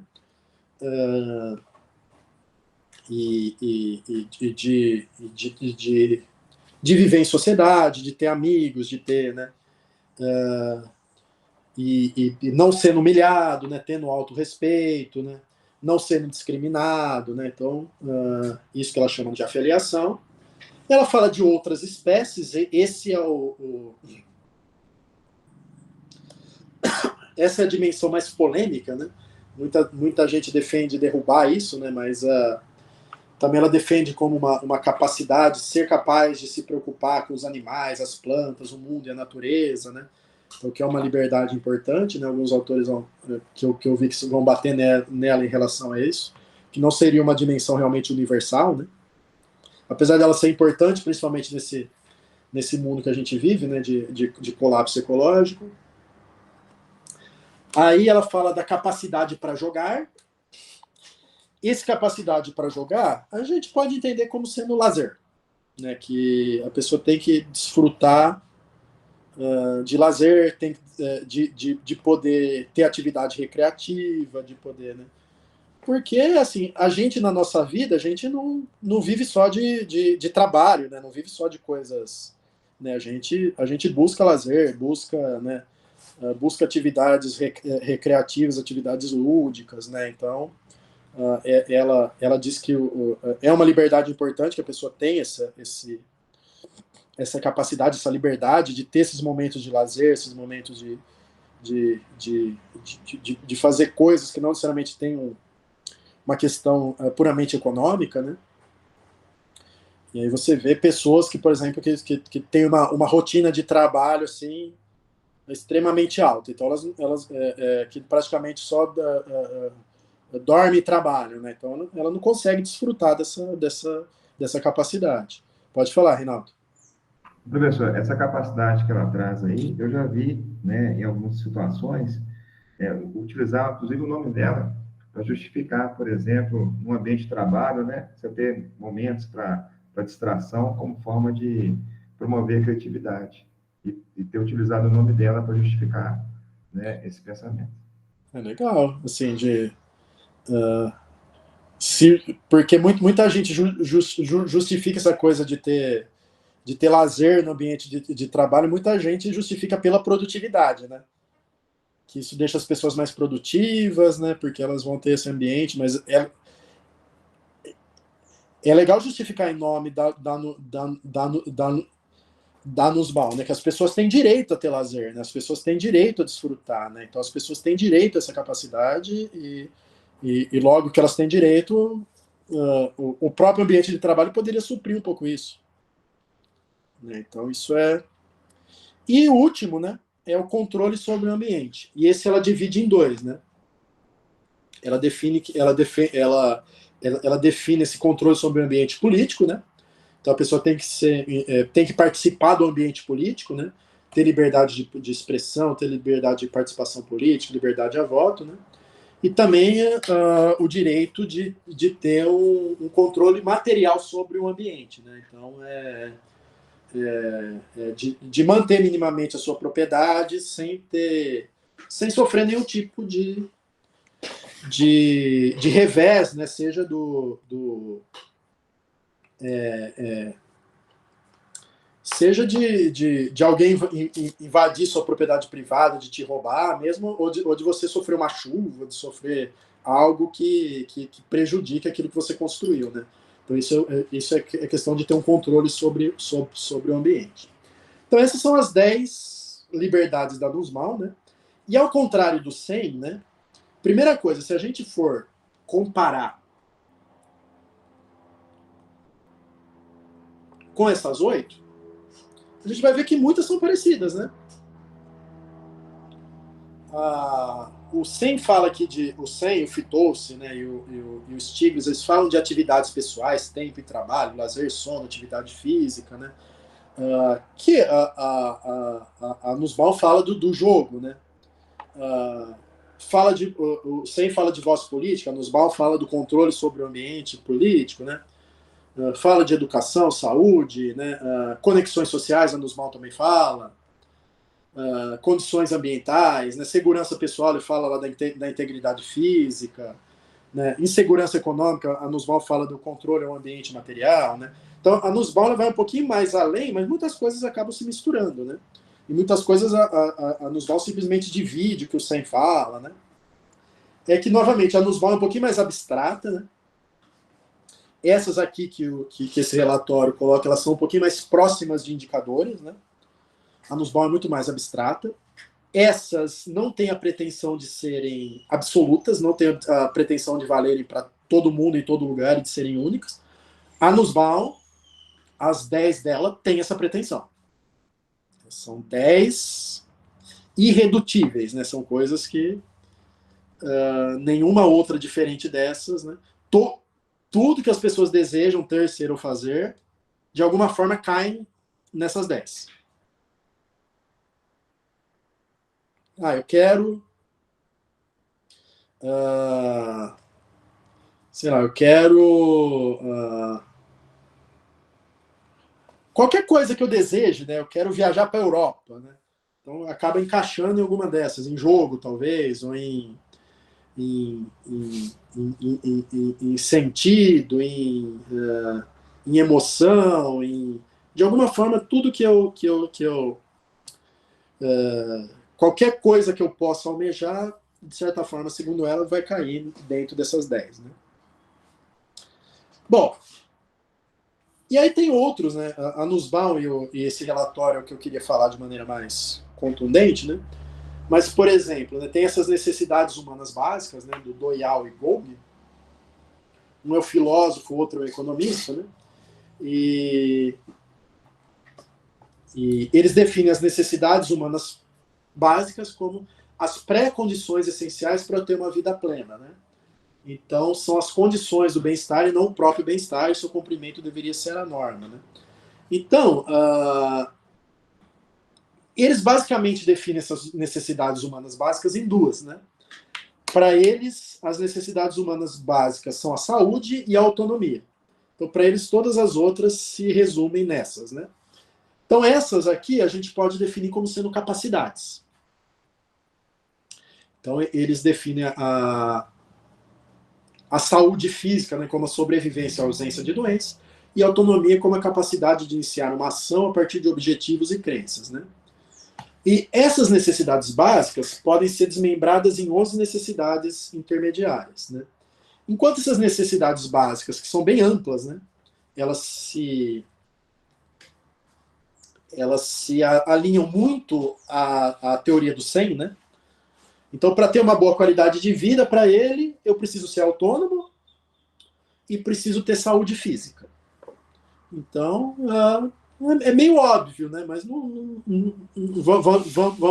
De viver em sociedade, de ter amigos, de ter, né? E não sendo humilhado, né? Tendo autorrespeito, né? Não sendo discriminado, né? Então, isso que ela chama de afiliação. Ela fala de outras espécies, esse é essa é a dimensão mais polêmica, né? Muita gente defende derrubar isso, né? Mas também ela defende como uma capacidade, ser capaz de se preocupar com os animais, as plantas, o mundo e a natureza, né? Então, que é uma liberdade importante, né? Alguns autores que eu vi que vão bater nela em relação a isso, que não seria uma dimensão realmente universal, né? Apesar dela ser importante, principalmente nesse mundo que a gente vive, né? De colapso ecológico. Aí ela fala da capacidade para jogar. Essa capacidade para jogar, a gente pode entender como sendo lazer, né? Que a pessoa tem que desfrutar de lazer, tem de poder ter atividade recreativa, de poder, né? Porque, assim, a gente na nossa vida, a gente não vive só de trabalho, né? Não vive só de coisas, né? A gente busca lazer, né? Busca atividades recreativas, atividades lúdicas, né? Então, ela diz que é uma liberdade importante que a pessoa tem essa capacidade, essa liberdade de ter esses momentos de lazer, esses momentos de fazer coisas que não necessariamente têm uma questão puramente econômica, né? E aí você vê pessoas que, por exemplo, que têm uma rotina de trabalho assim extremamente alta. Então elas que praticamente só dorme e trabalham, né? Então ela não consegue desfrutar dessa capacidade. Pode falar, Reinaldo. Professor, essa capacidade que ela traz aí, eu já vi, né, em algumas situações, utilizar, inclusive, o nome dela para justificar, por exemplo, no ambiente de trabalho, né, você ter momentos para distração como forma de promover a criatividade e ter utilizado o nome dela para justificar, né, esse pensamento. É legal, assim, porque muita gente justifica essa coisa de ter lazer no ambiente de trabalho, muita gente justifica pela produtividade, né? Que isso deixa as pessoas mais produtivas, né? Porque elas vão ter esse ambiente, mas é legal justificar em nome da Nusbal, né? Que as pessoas têm direito a ter lazer, né? As pessoas têm direito a desfrutar, né? Então as pessoas têm direito a essa capacidade e logo que elas têm direito, o próprio ambiente de trabalho poderia suprir um pouco isso. Né? Então isso é... E o último, né? É o controle sobre o ambiente. E esse ela divide em dois, né? Ela define esse controle sobre o ambiente político, né? Então a pessoa tem que participar do ambiente político, né? Ter liberdade de expressão, ter liberdade de participação política, liberdade a voto, né? E também o direito de ter um controle material sobre o ambiente, né? Então de manter minimamente a sua propriedade sem sofrer nenhum tipo de revés, né? Seja seja de alguém invadir sua propriedade privada, de te roubar mesmo, ou de você sofrer uma chuva, de sofrer algo que prejudique aquilo que você construiu, né? Então isso é questão de ter um controle sobre o ambiente. Então essas são as 10 liberdades da Nusbal, né? E ao contrário do 100, né? Primeira coisa, se a gente for comparar com essas 8, a gente vai ver que muitas são parecidas, né? O 100 fala aqui o 100, o Fitowci, né, e o Stiglitz, eles falam de atividades pessoais, tempo e trabalho, lazer, sono, atividade física, né? Que a Nusbal fala do jogo, né? O 100 fala de voz política, a Nusbal fala do controle sobre o ambiente político, né? Fala de educação, saúde, né? Conexões sociais, a Nusbal também fala, condições ambientais, né? Segurança pessoal, ele fala lá da integridade física, né? Insegurança econômica, a Nusbal fala do controle ao ambiente material, né? Então a Nusbal vai um pouquinho mais além, mas muitas coisas acabam se misturando, né? E muitas coisas a Nusbal simplesmente divide o que o 100 fala, né? É que, novamente, a Nusbal é um pouquinho mais abstrata, né? Essas aqui que esse relatório coloca, elas são um pouquinho mais próximas de indicadores, né? A Nusbal é muito mais abstrata. essas não têm a pretensão de serem absolutas, não têm a pretensão de valerem para todo mundo, em todo lugar, e de serem únicas. A Nussbaum, as 10 dela, têm essa pretensão. São 10 irredutíveis, né? São coisas que nenhuma outra diferente dessas, né? Tudo que as pessoas desejam ter, ser ou fazer, de alguma forma cai nessas 10. Eu quero... sei lá, eu quero... qualquer coisa que eu deseje, né? Eu quero viajar para a Europa, né? Então, acaba encaixando em alguma dessas, em jogo, talvez, ou em sentido, em emoção, de alguma forma, tudo que eu qualquer coisa que eu possa almejar, de certa forma, segundo ela, vai cair dentro dessas 10, né? Bom, e aí tem outros, né? A Nussbaum e esse relatório que eu queria falar de maneira mais contundente, né? Mas, por exemplo, né, tem essas necessidades humanas básicas, né, do Doyal e Golgi. Um é o filósofo, o outro é o economista, né? E eles definem as necessidades humanas básicas como as pré-condições essenciais para ter uma vida plena, né? Então, são as condições do bem-estar e não o próprio bem-estar, e seu cumprimento deveria ser a norma, né? Então, eles basicamente definem essas necessidades humanas básicas em duas, né? Para eles, as necessidades humanas básicas são a saúde e a autonomia. Então, para eles, todas as outras se resumem nessas, né? Então, essas aqui a gente pode definir como sendo capacidades. Então, eles definem a saúde física, né, como a sobrevivência, a ausência de doenças, e a autonomia como a capacidade de iniciar uma ação a partir de objetivos e crenças, né? E essas necessidades básicas podem ser desmembradas em 11 necessidades intermediárias, né? Enquanto essas necessidades básicas, que são bem amplas, né, elas se alinham muito à teoria do 100, né? Então, para ter uma boa qualidade de vida para ele, eu preciso ser autônomo e preciso ter saúde física. Então, é meio óbvio, né? Mas vamos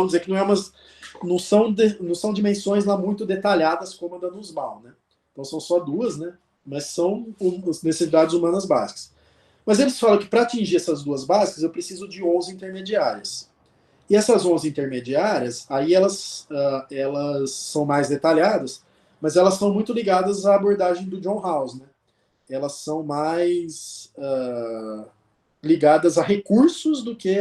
dizer que não são dimensões lá muito detalhadas como a da Nussbaum, né? Então, são só duas, né? Mas são as necessidades humanas básicas. Mas eles falam que para atingir essas duas básicas, eu preciso de 11 intermediárias. E essas 11 intermediárias, aí elas são mais detalhadas, mas elas são muito ligadas à abordagem do John Rawls, né? Elas são mais ligadas a recursos do que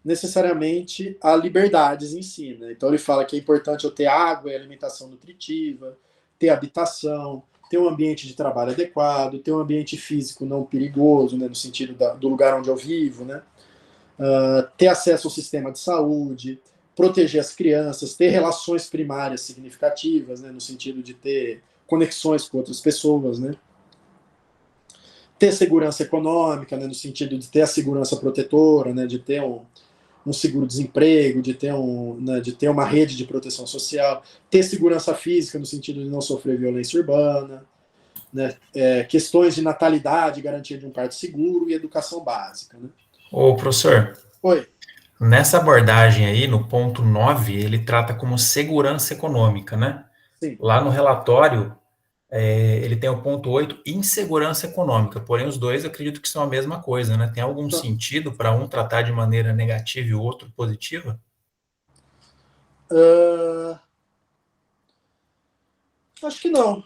necessariamente a liberdades em si, né? Então ele fala que é importante eu ter água e alimentação nutritiva, ter habitação, ter um ambiente de trabalho adequado, ter um ambiente físico não perigoso, né, no sentido do lugar onde eu vivo, né? Ter acesso ao sistema de saúde, proteger as crianças, ter relações primárias significativas, né, no sentido de ter conexões com outras pessoas, né? Ter segurança econômica, né, no sentido de ter a segurança protetora, né, de ter um seguro-desemprego, de ter uma rede de proteção social, ter segurança física, no sentido de não sofrer violência urbana, né, questões de natalidade, garantia de um parto seguro e educação básica, né? Ô, professor, Oi. nessa abordagem aí, no ponto 9, ele trata como segurança econômica, né? Sim. Lá no relatório, ele tem o ponto 8, insegurança econômica, porém os dois eu acredito que são a mesma coisa, né? Tem algum sentido para um tratar de maneira negativa e o outro positiva? Acho que não.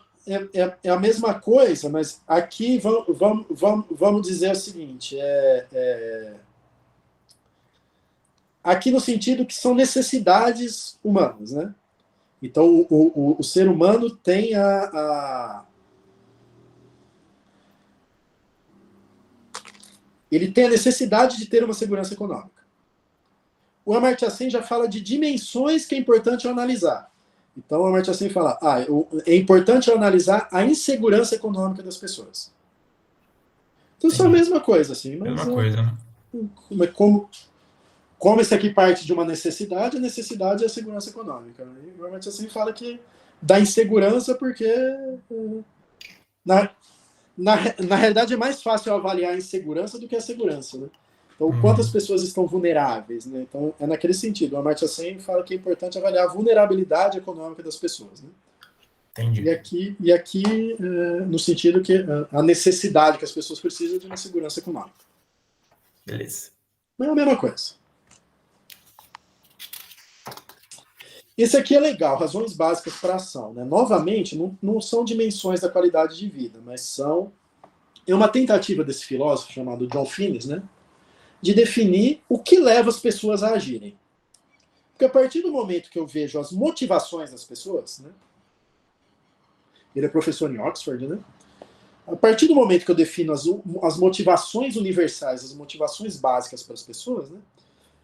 É a mesma coisa, mas aqui vamos dizer o seguinte, aqui no sentido que são necessidades humanas, né? Então, o ser humano tem ele tem a necessidade de ter uma segurança econômica. O Amartya Sen já fala de dimensões que é importante eu analisar. Então, o Amartya Sen fala, é importante eu analisar a insegurança econômica das pessoas. Então, isso é a mesma coisa, assim. Mas, Mesma coisa, né? Como Como isso aqui parte de uma necessidade, a necessidade é a segurança econômica. E normalmente assim fala que dá insegurança porque na realidade é mais fácil avaliar a insegurança do que a segurança, né? Então, o quanto as pessoas estão vulneráveis, né? Então, é naquele sentido. O Amartya Sen fala que é importante avaliar a vulnerabilidade econômica das pessoas, né? Entendi. E aqui no sentido que a necessidade que as pessoas precisam de uma segurança econômica. Beleza. Mas é a mesma coisa. Esse aqui é legal, razões básicas para a ação, né? Novamente, não são dimensões da qualidade de vida, mas é uma tentativa desse filósofo chamado John Finnis, né? De definir o que leva as pessoas a agirem. Porque a partir do momento que eu vejo as motivações das pessoas, né? Ele é professor em Oxford, né? A partir do momento que eu defino as motivações universais, as motivações básicas para as pessoas, né?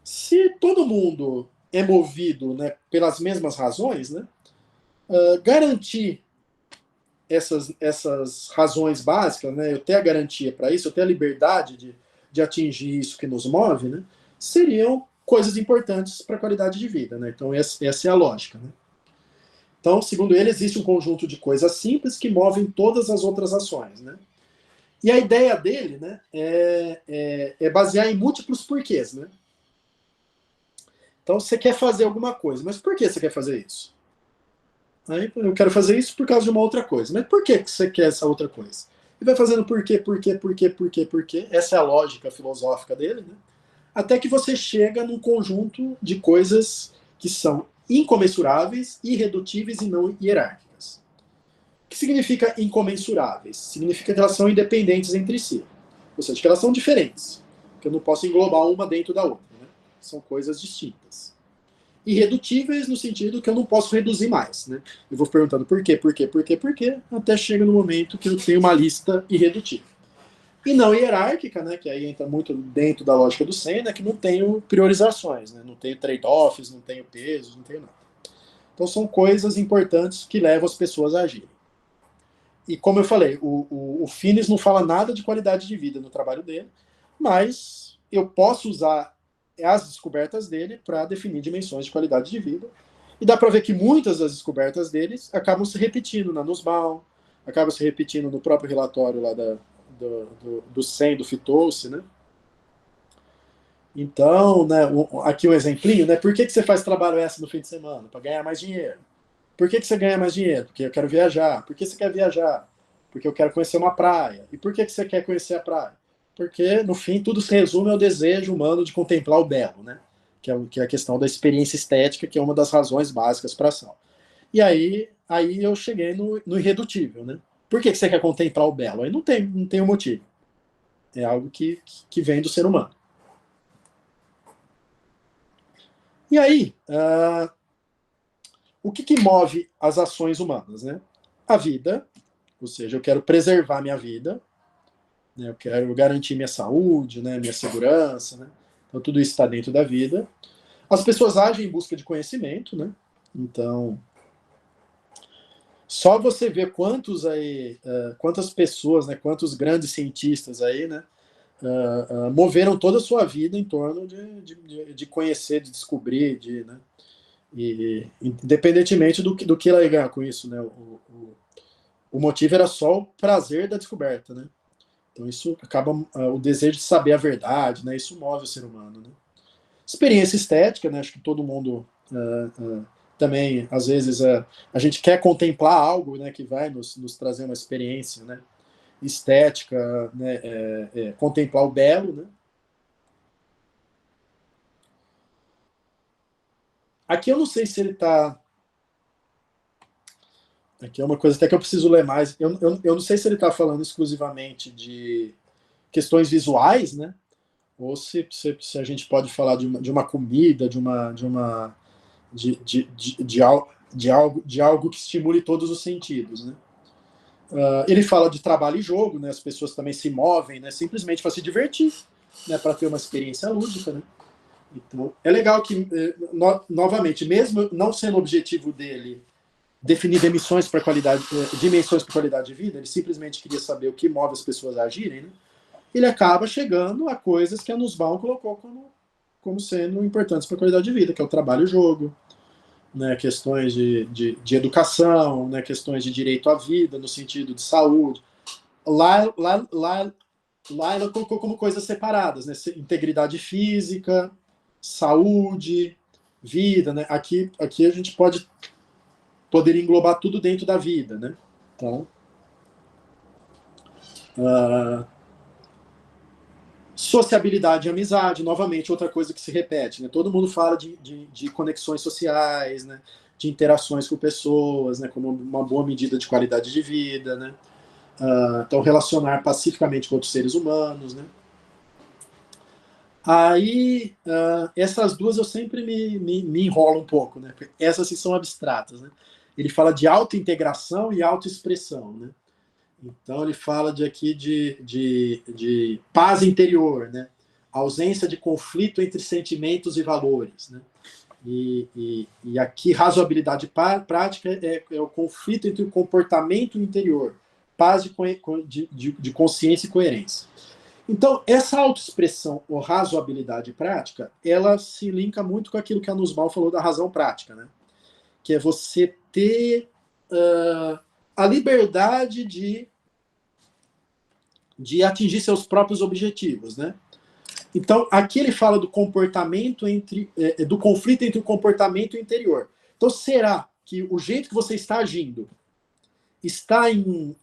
Se todo mundo é movido, né, pelas mesmas razões, né? Garantir essas razões básicas, né? Eu ter a garantia para isso, eu ter a liberdade de atingir isso que nos move, né? Seriam coisas importantes para a qualidade de vida, né? Então essa é a lógica, né? Então, segundo ele, existe um conjunto de coisas simples que movem todas as outras ações, né? E a ideia dele, né, é basear em múltiplos porquês, né? Então, você quer fazer alguma coisa, mas por que você quer fazer isso? Aí, eu quero fazer isso por causa de uma outra coisa. Mas por que você quer essa outra coisa? E vai fazendo por quê. Essa é a lógica filosófica dele, né? Até que você chega num conjunto de coisas que são incomensuráveis, irredutíveis e não hierárquicas. O que significa incomensuráveis? Significa que elas são independentes entre si. Ou seja, que elas são diferentes. Que eu não posso englobar uma dentro da outra, né? São coisas distintas. Irredutíveis no sentido que eu não posso reduzir mais, né? Eu vou perguntando por quê, até chega no momento que eu tenho uma lista irredutível. E não hierárquica, né, que aí entra muito dentro da lógica do Sen, né, que não tenho priorizações, né, não tenho trade-offs, não tenho pesos, não tenho nada. Então são coisas importantes que levam as pessoas a agirem. E como eu falei, o Finnis não fala nada de qualidade de vida no trabalho dele, mas eu posso usar as descobertas dele para definir dimensões de qualidade de vida. E dá para ver que muitas das descobertas deles acabam se repetindo na Nussbaum, acabam se repetindo no próprio relatório lá do Sen, do Fitoussi, né? Então, né, aqui um exemplinho, né? Por que você faz trabalho essa no fim de semana? Para ganhar mais dinheiro. Por que você ganha mais dinheiro? Porque eu quero viajar. Por que você quer viajar? Porque eu quero conhecer uma praia. E por que você quer conhecer a praia? Porque, no fim, tudo se resume ao desejo humano de contemplar o belo, né? Que é a questão da experiência estética, que é uma das razões básicas para a ação. E aí eu cheguei no irredutível, né? Por que você quer contemplar o belo? Aí não tem um motivo. É algo que vem do ser humano. E aí, o que move as ações humanas, né? A vida, ou seja, eu quero preservar minha vida, né? Eu quero garantir minha saúde, né? Minha segurança, né? Então tudo isso está dentro da vida. As pessoas agem em busca de conhecimento, né? Então, só você ver quantas pessoas, né? Quantos grandes cientistas aí, né? Moveram toda a sua vida em torno de conhecer, de descobrir, né? E independentemente do que ela ia ganhar com isso, né? O motivo era só o prazer da descoberta, né? Então isso acaba o desejo de saber a verdade, né? Isso move o ser humano, né? Experiência estética, né? Acho que todo mundo também, às vezes, a gente quer contemplar algo, né? Que vai nos trazer uma experiência, né? Estética, né? Contemplar o belo, né? Aqui eu não sei se ele está... Aqui é uma coisa até que eu preciso ler mais. Eu não sei se ele está falando exclusivamente de questões visuais, né? Ou se a gente pode falar de uma comida, de algo que estimule todos os sentidos, né? Ele fala de trabalho e jogo, né? As pessoas também se movem, né? Simplesmente para se divertir, né? Para ter uma experiência lúdica, né? Então, é legal que, novamente, mesmo não sendo o objetivo dele definir dimensões para qualidade de vida, ele simplesmente queria saber o que move as pessoas a agirem, né? Ele acaba chegando a coisas que a Nussbaum colocou como sendo importantes para a qualidade de vida, que é o trabalho e o jogo, né, questões de educação, né, questões de direito à vida, no sentido de saúde. Lá ela colocou como coisas separadas, né, integridade física, saúde, vida, né? Aqui a gente poderia englobar tudo dentro da vida, né? Então, sociabilidade e amizade, novamente, outra coisa que se repete, né? Todo mundo fala de conexões sociais, né? De interações com pessoas, né? Como uma boa medida de qualidade de vida, né? Então, relacionar pacificamente com outros seres humanos, né? Aí, essas duas eu sempre me enrolo um pouco, né? Porque essas sim são abstratas, né? Ele fala de autointegração e autoexpressão, né? Então, ele fala aqui de paz interior, né? Ausência de conflito entre sentimentos e valores, né? E aqui, razoabilidade prática é o conflito entre o comportamento interior, paz de consciência e coerência. Então, essa autoexpressão ou razoabilidade prática, ela se linka muito com aquilo que a Nussbaum falou da razão prática, né? Que é você ter a liberdade de atingir seus próprios objetivos, né? Então, aqui ele fala do comportamento do conflito entre o comportamento interior. Então, será que o jeito que você está agindo está em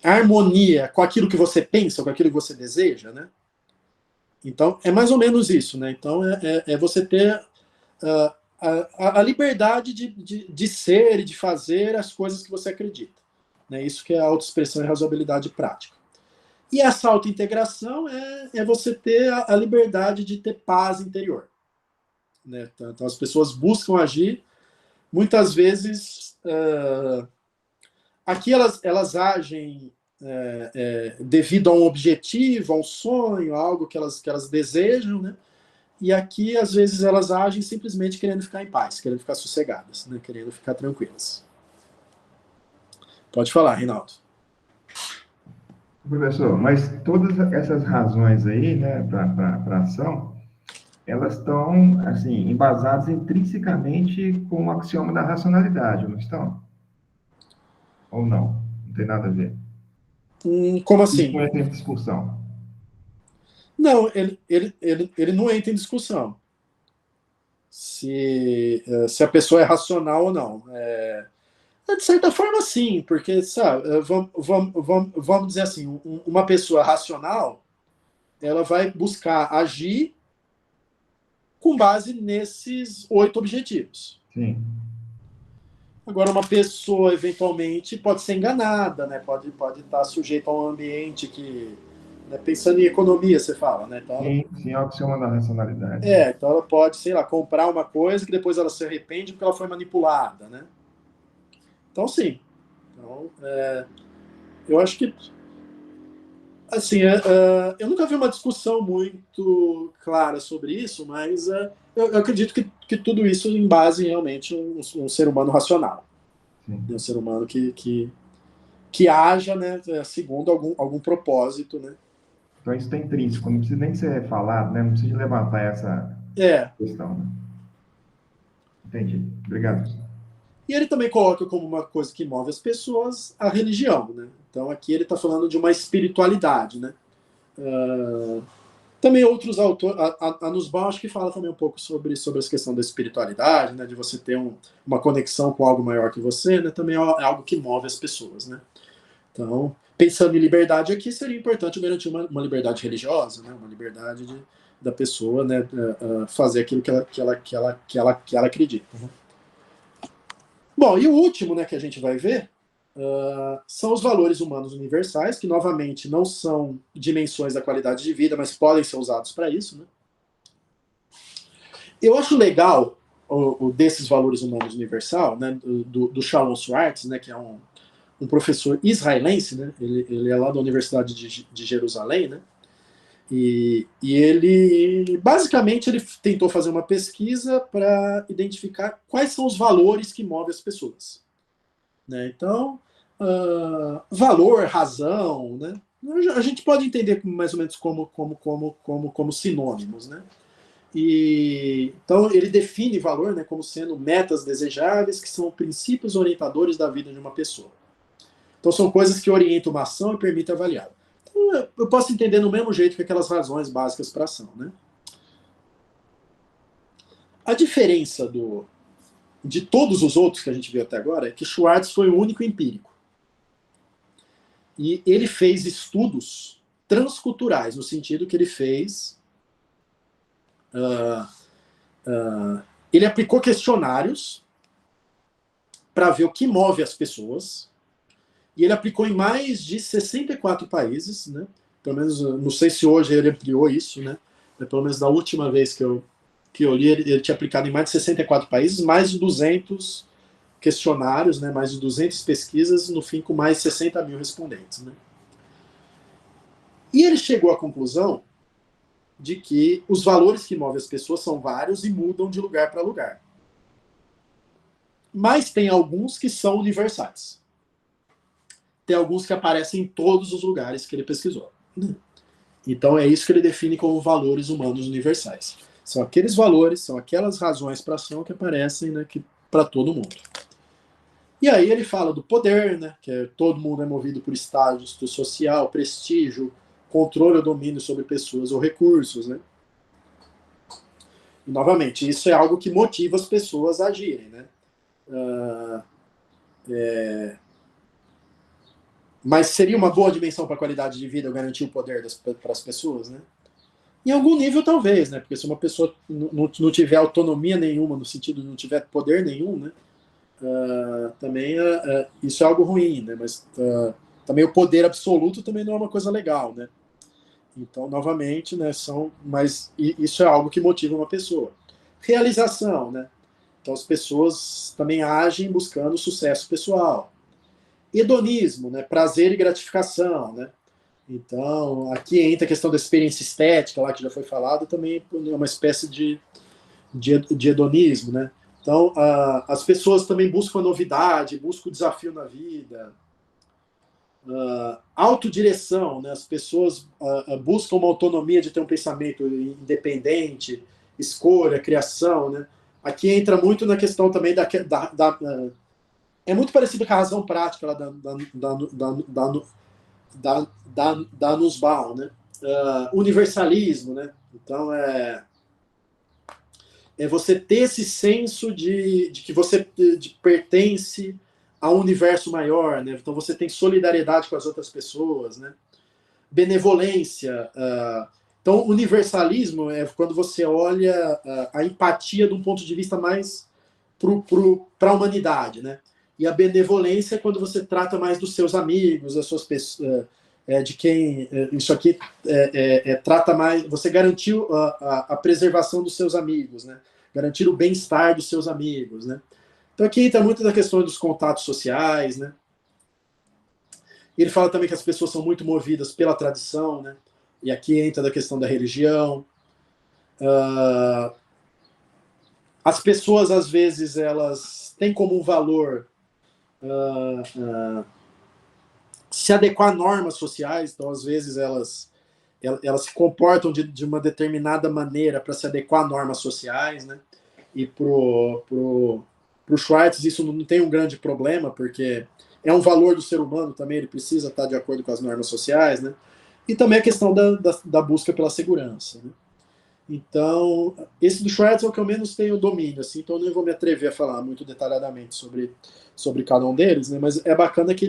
harmonia com aquilo que você pensa, com aquilo que você deseja, né? Então, é mais ou menos isso, né? Então, é você ter a liberdade de ser e de fazer as coisas que você acredita. Né? Isso que é a autoexpressão e razoabilidade prática. E essa autointegração é você ter a liberdade de ter paz interior. Né? Então, as pessoas buscam agir, muitas vezes... Aqui elas agem devido a um objetivo, a um sonho, a algo que elas desejam, né? E aqui, às vezes, elas agem simplesmente querendo ficar em paz, querendo ficar sossegadas, né? Querendo ficar tranquilas. Pode falar, Reinaldo. Professor, mas todas essas razões aí, né, para ação, elas estão, assim, embasadas intrinsecamente com o axioma da racionalidade, não estão? Ou não? Não tem nada a ver? Como Isso assim? não entra em discussão. Não, ele não entra em discussão. Se a pessoa é racional ou não. De certa forma, sim, porque, sabe, vamos dizer assim, uma pessoa racional, ela vai buscar agir com base nesses 8 objetivos. Sim. Agora, uma pessoa, eventualmente, pode ser enganada, né? Pode estar sujeita a um ambiente que... Né? Pensando em economia, você fala, né? Então, Sim, é o axioma da racionalidade. então ela pode, sei lá, comprar uma coisa que depois ela se arrepende porque ela foi manipulada, né? Então, sim. Então, eu acho que... Assim, eu nunca vi uma discussão muito clara sobre isso, mas eu acredito que tudo isso embase realmente um ser humano racional. Sim. Um ser humano que haja, né, segundo algum propósito, né? Então, isso está intrínseco, não precisa nem ser falado, né? Não precisa levantar essa questão. Né? Entendi. Obrigado. E ele também coloca como uma coisa que move as pessoas a religião, né? Então, aqui ele está falando de uma espiritualidade, né? Também outros autores, a Nussbaum acho que fala também um pouco sobre essa questão da espiritualidade, né? De você ter uma conexão com algo maior que você, né? Também é algo que move as pessoas, né? Então, pensando em liberdade aqui, seria importante garantir uma liberdade religiosa, né? Uma liberdade da pessoa, né? Fazer aquilo que ela acredita. Né? Bom, e o último, né, que a gente vai ver são os valores humanos universais, que novamente não são dimensões da qualidade de vida, mas podem ser usados para isso. Né? Eu acho legal o desses valores humanos universais, né, do Shalom Schwartz, né, que é um professor israelense, né, ele é lá da Universidade de Jerusalém, né, e ele, basicamente, ele tentou fazer uma pesquisa para identificar quais são os valores que movem as pessoas. Né? Então, valor, razão, né? A gente pode entender mais ou menos como sinônimos, né? Então, ele define valor, né, como sendo metas desejáveis, que são princípios orientadores da vida de uma pessoa. Então, são coisas que orientam uma ação e permitem avaliar. Então, eu posso entender do mesmo jeito que aquelas razões básicas para a ação, né? A diferença de todos os outros que a gente viu até agora é que Schwartz foi o único empírico. E ele fez estudos transculturais, no sentido que ele fez... ele aplicou questionários para ver o que move as pessoas, e ele aplicou em mais de 64 países, né? Pelo menos, não sei se hoje ele ampliou isso, né? Pelo menos da última vez que eu li, ele tinha aplicado em mais de 64 países, mais de 200 questionários, né? Mais de 200 pesquisas, no fim com mais de 60 mil respondentes, né? E ele chegou à conclusão de que os valores que movem as pessoas são vários e mudam de lugar para lugar. Mas tem alguns que são universais. Tem alguns que aparecem em todos os lugares que ele pesquisou. Então é isso que ele define como valores humanos universais. São aqueles valores, são aquelas razões para ação que aparecem, né, para todo mundo. E aí ele fala do poder, né, que todo mundo é movido por status social, prestígio, controle ou domínio sobre pessoas ou recursos, né? E, novamente, isso é algo que motiva as pessoas a agirem, né? Mas seria uma boa dimensão para a qualidade de vida garantir o poder para as pessoas, né? Em algum nível, talvez, né? Porque se uma pessoa não tiver autonomia nenhuma, no sentido de não tiver poder nenhum, né? Também isso é algo ruim, né? Mas também o poder absoluto também não é uma coisa legal, né? Então, novamente, né, mas isso é algo que motiva uma pessoa. Realização, né? Então, as pessoas também agem buscando sucesso pessoal. Hedonismo, né? Prazer e gratificação, né? Então, aqui entra a questão da experiência estética, lá que já foi falado, também é uma espécie de hedonismo, né? Então, as pessoas também buscam a novidade, buscam o desafio na vida. Autodireção, né? As pessoas buscam uma autonomia de ter um pensamento independente, escolha, criação, né? Aqui entra muito na questão também é muito parecido com a razão prática lá da Nussbaum, né? Universalismo, né? Então é você ter esse senso de que você pertence a um universo maior, né? Então você tem solidariedade com as outras pessoas, né? Benevolência. Então, universalismo é quando você olha a empatia de um ponto de vista mais para a humanidade, né? E a benevolência é quando você trata mais dos seus amigos, das suas pessoas, de quem isso aqui trata mais. Você garantiu a preservação dos seus amigos, né? Garantir o bem-estar dos seus amigos, né? Então aqui entra muito da questão dos contatos sociais, né? Ele fala também que as pessoas são muito movidas pela tradição, né? E aqui entra da questão da religião. As pessoas, às vezes, elas têm como um valor se adequar a normas sociais, então, às vezes, elas se comportam de uma determinada maneira para se adequar a normas sociais, né? E pro Schwartz isso não tem um grande problema, porque é um valor do ser humano também, ele precisa estar de acordo com as normas sociais, né? E também a questão da busca pela segurança, né? Então, esse do Schwartz é o que eu menos tenho domínio, assim, então eu não vou me atrever a falar muito detalhadamente sobre cada um deles, né? Mas é bacana que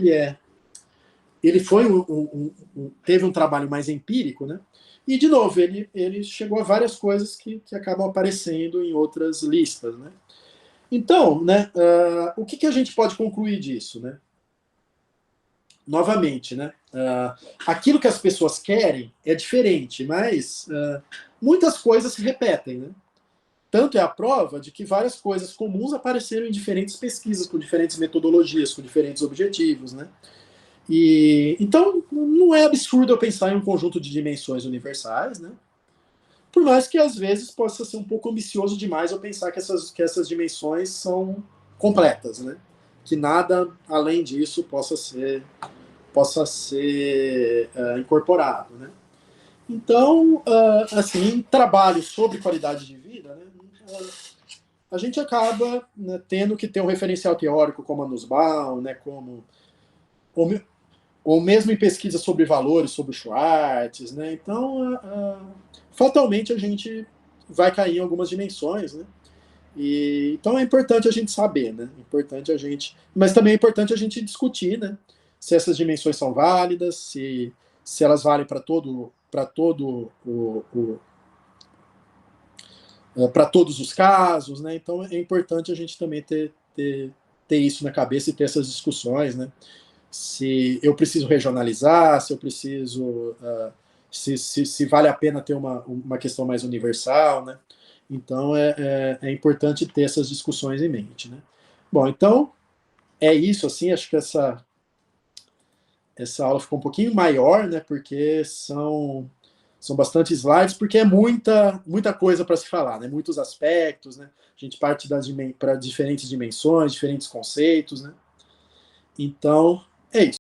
ele foi teve um trabalho mais empírico, né? E, de novo, ele chegou a várias coisas que acabam aparecendo em outras listas, né? Então, né, o que a gente pode concluir disso, né? Novamente, né? Aquilo que as pessoas querem é diferente, mas muitas coisas se repetem, né? Tanto é a prova de que várias coisas comuns apareceram em diferentes pesquisas, com diferentes metodologias, com diferentes objetivos, né? E então não é absurdo eu pensar em um conjunto de dimensões universais, né? Por mais que às vezes possa ser um pouco ambicioso demais eu pensar que essas dimensões são completas, né? Que nada além disso possa ser possa ser incorporado, né? Então, assim, em trabalho sobre qualidade de vida, né, a gente acaba, né, tendo que ter um referencial teórico como a Nussbaum, né, ou mesmo em pesquisa sobre valores, sobre o Schwartz, né? Então, fatalmente a gente vai cair em algumas dimensões, né? Então é importante a gente saber, né? Mas também é importante a gente discutir, né? Se essas dimensões são válidas, se elas valem para todos os casos, né? Então é importante a gente também ter isso na cabeça e ter essas discussões, né? Se eu preciso regionalizar, se eu preciso, se vale a pena ter uma questão mais universal, né? Então é importante ter essas discussões em mente, né? Bom, então é isso, assim, acho que essa aula ficou um pouquinho maior, né? Porque são bastante slides, porque é muita coisa para se falar, né? Muitos aspectos, né? A gente parte para diferentes dimensões, diferentes conceitos, né? Então, é isso.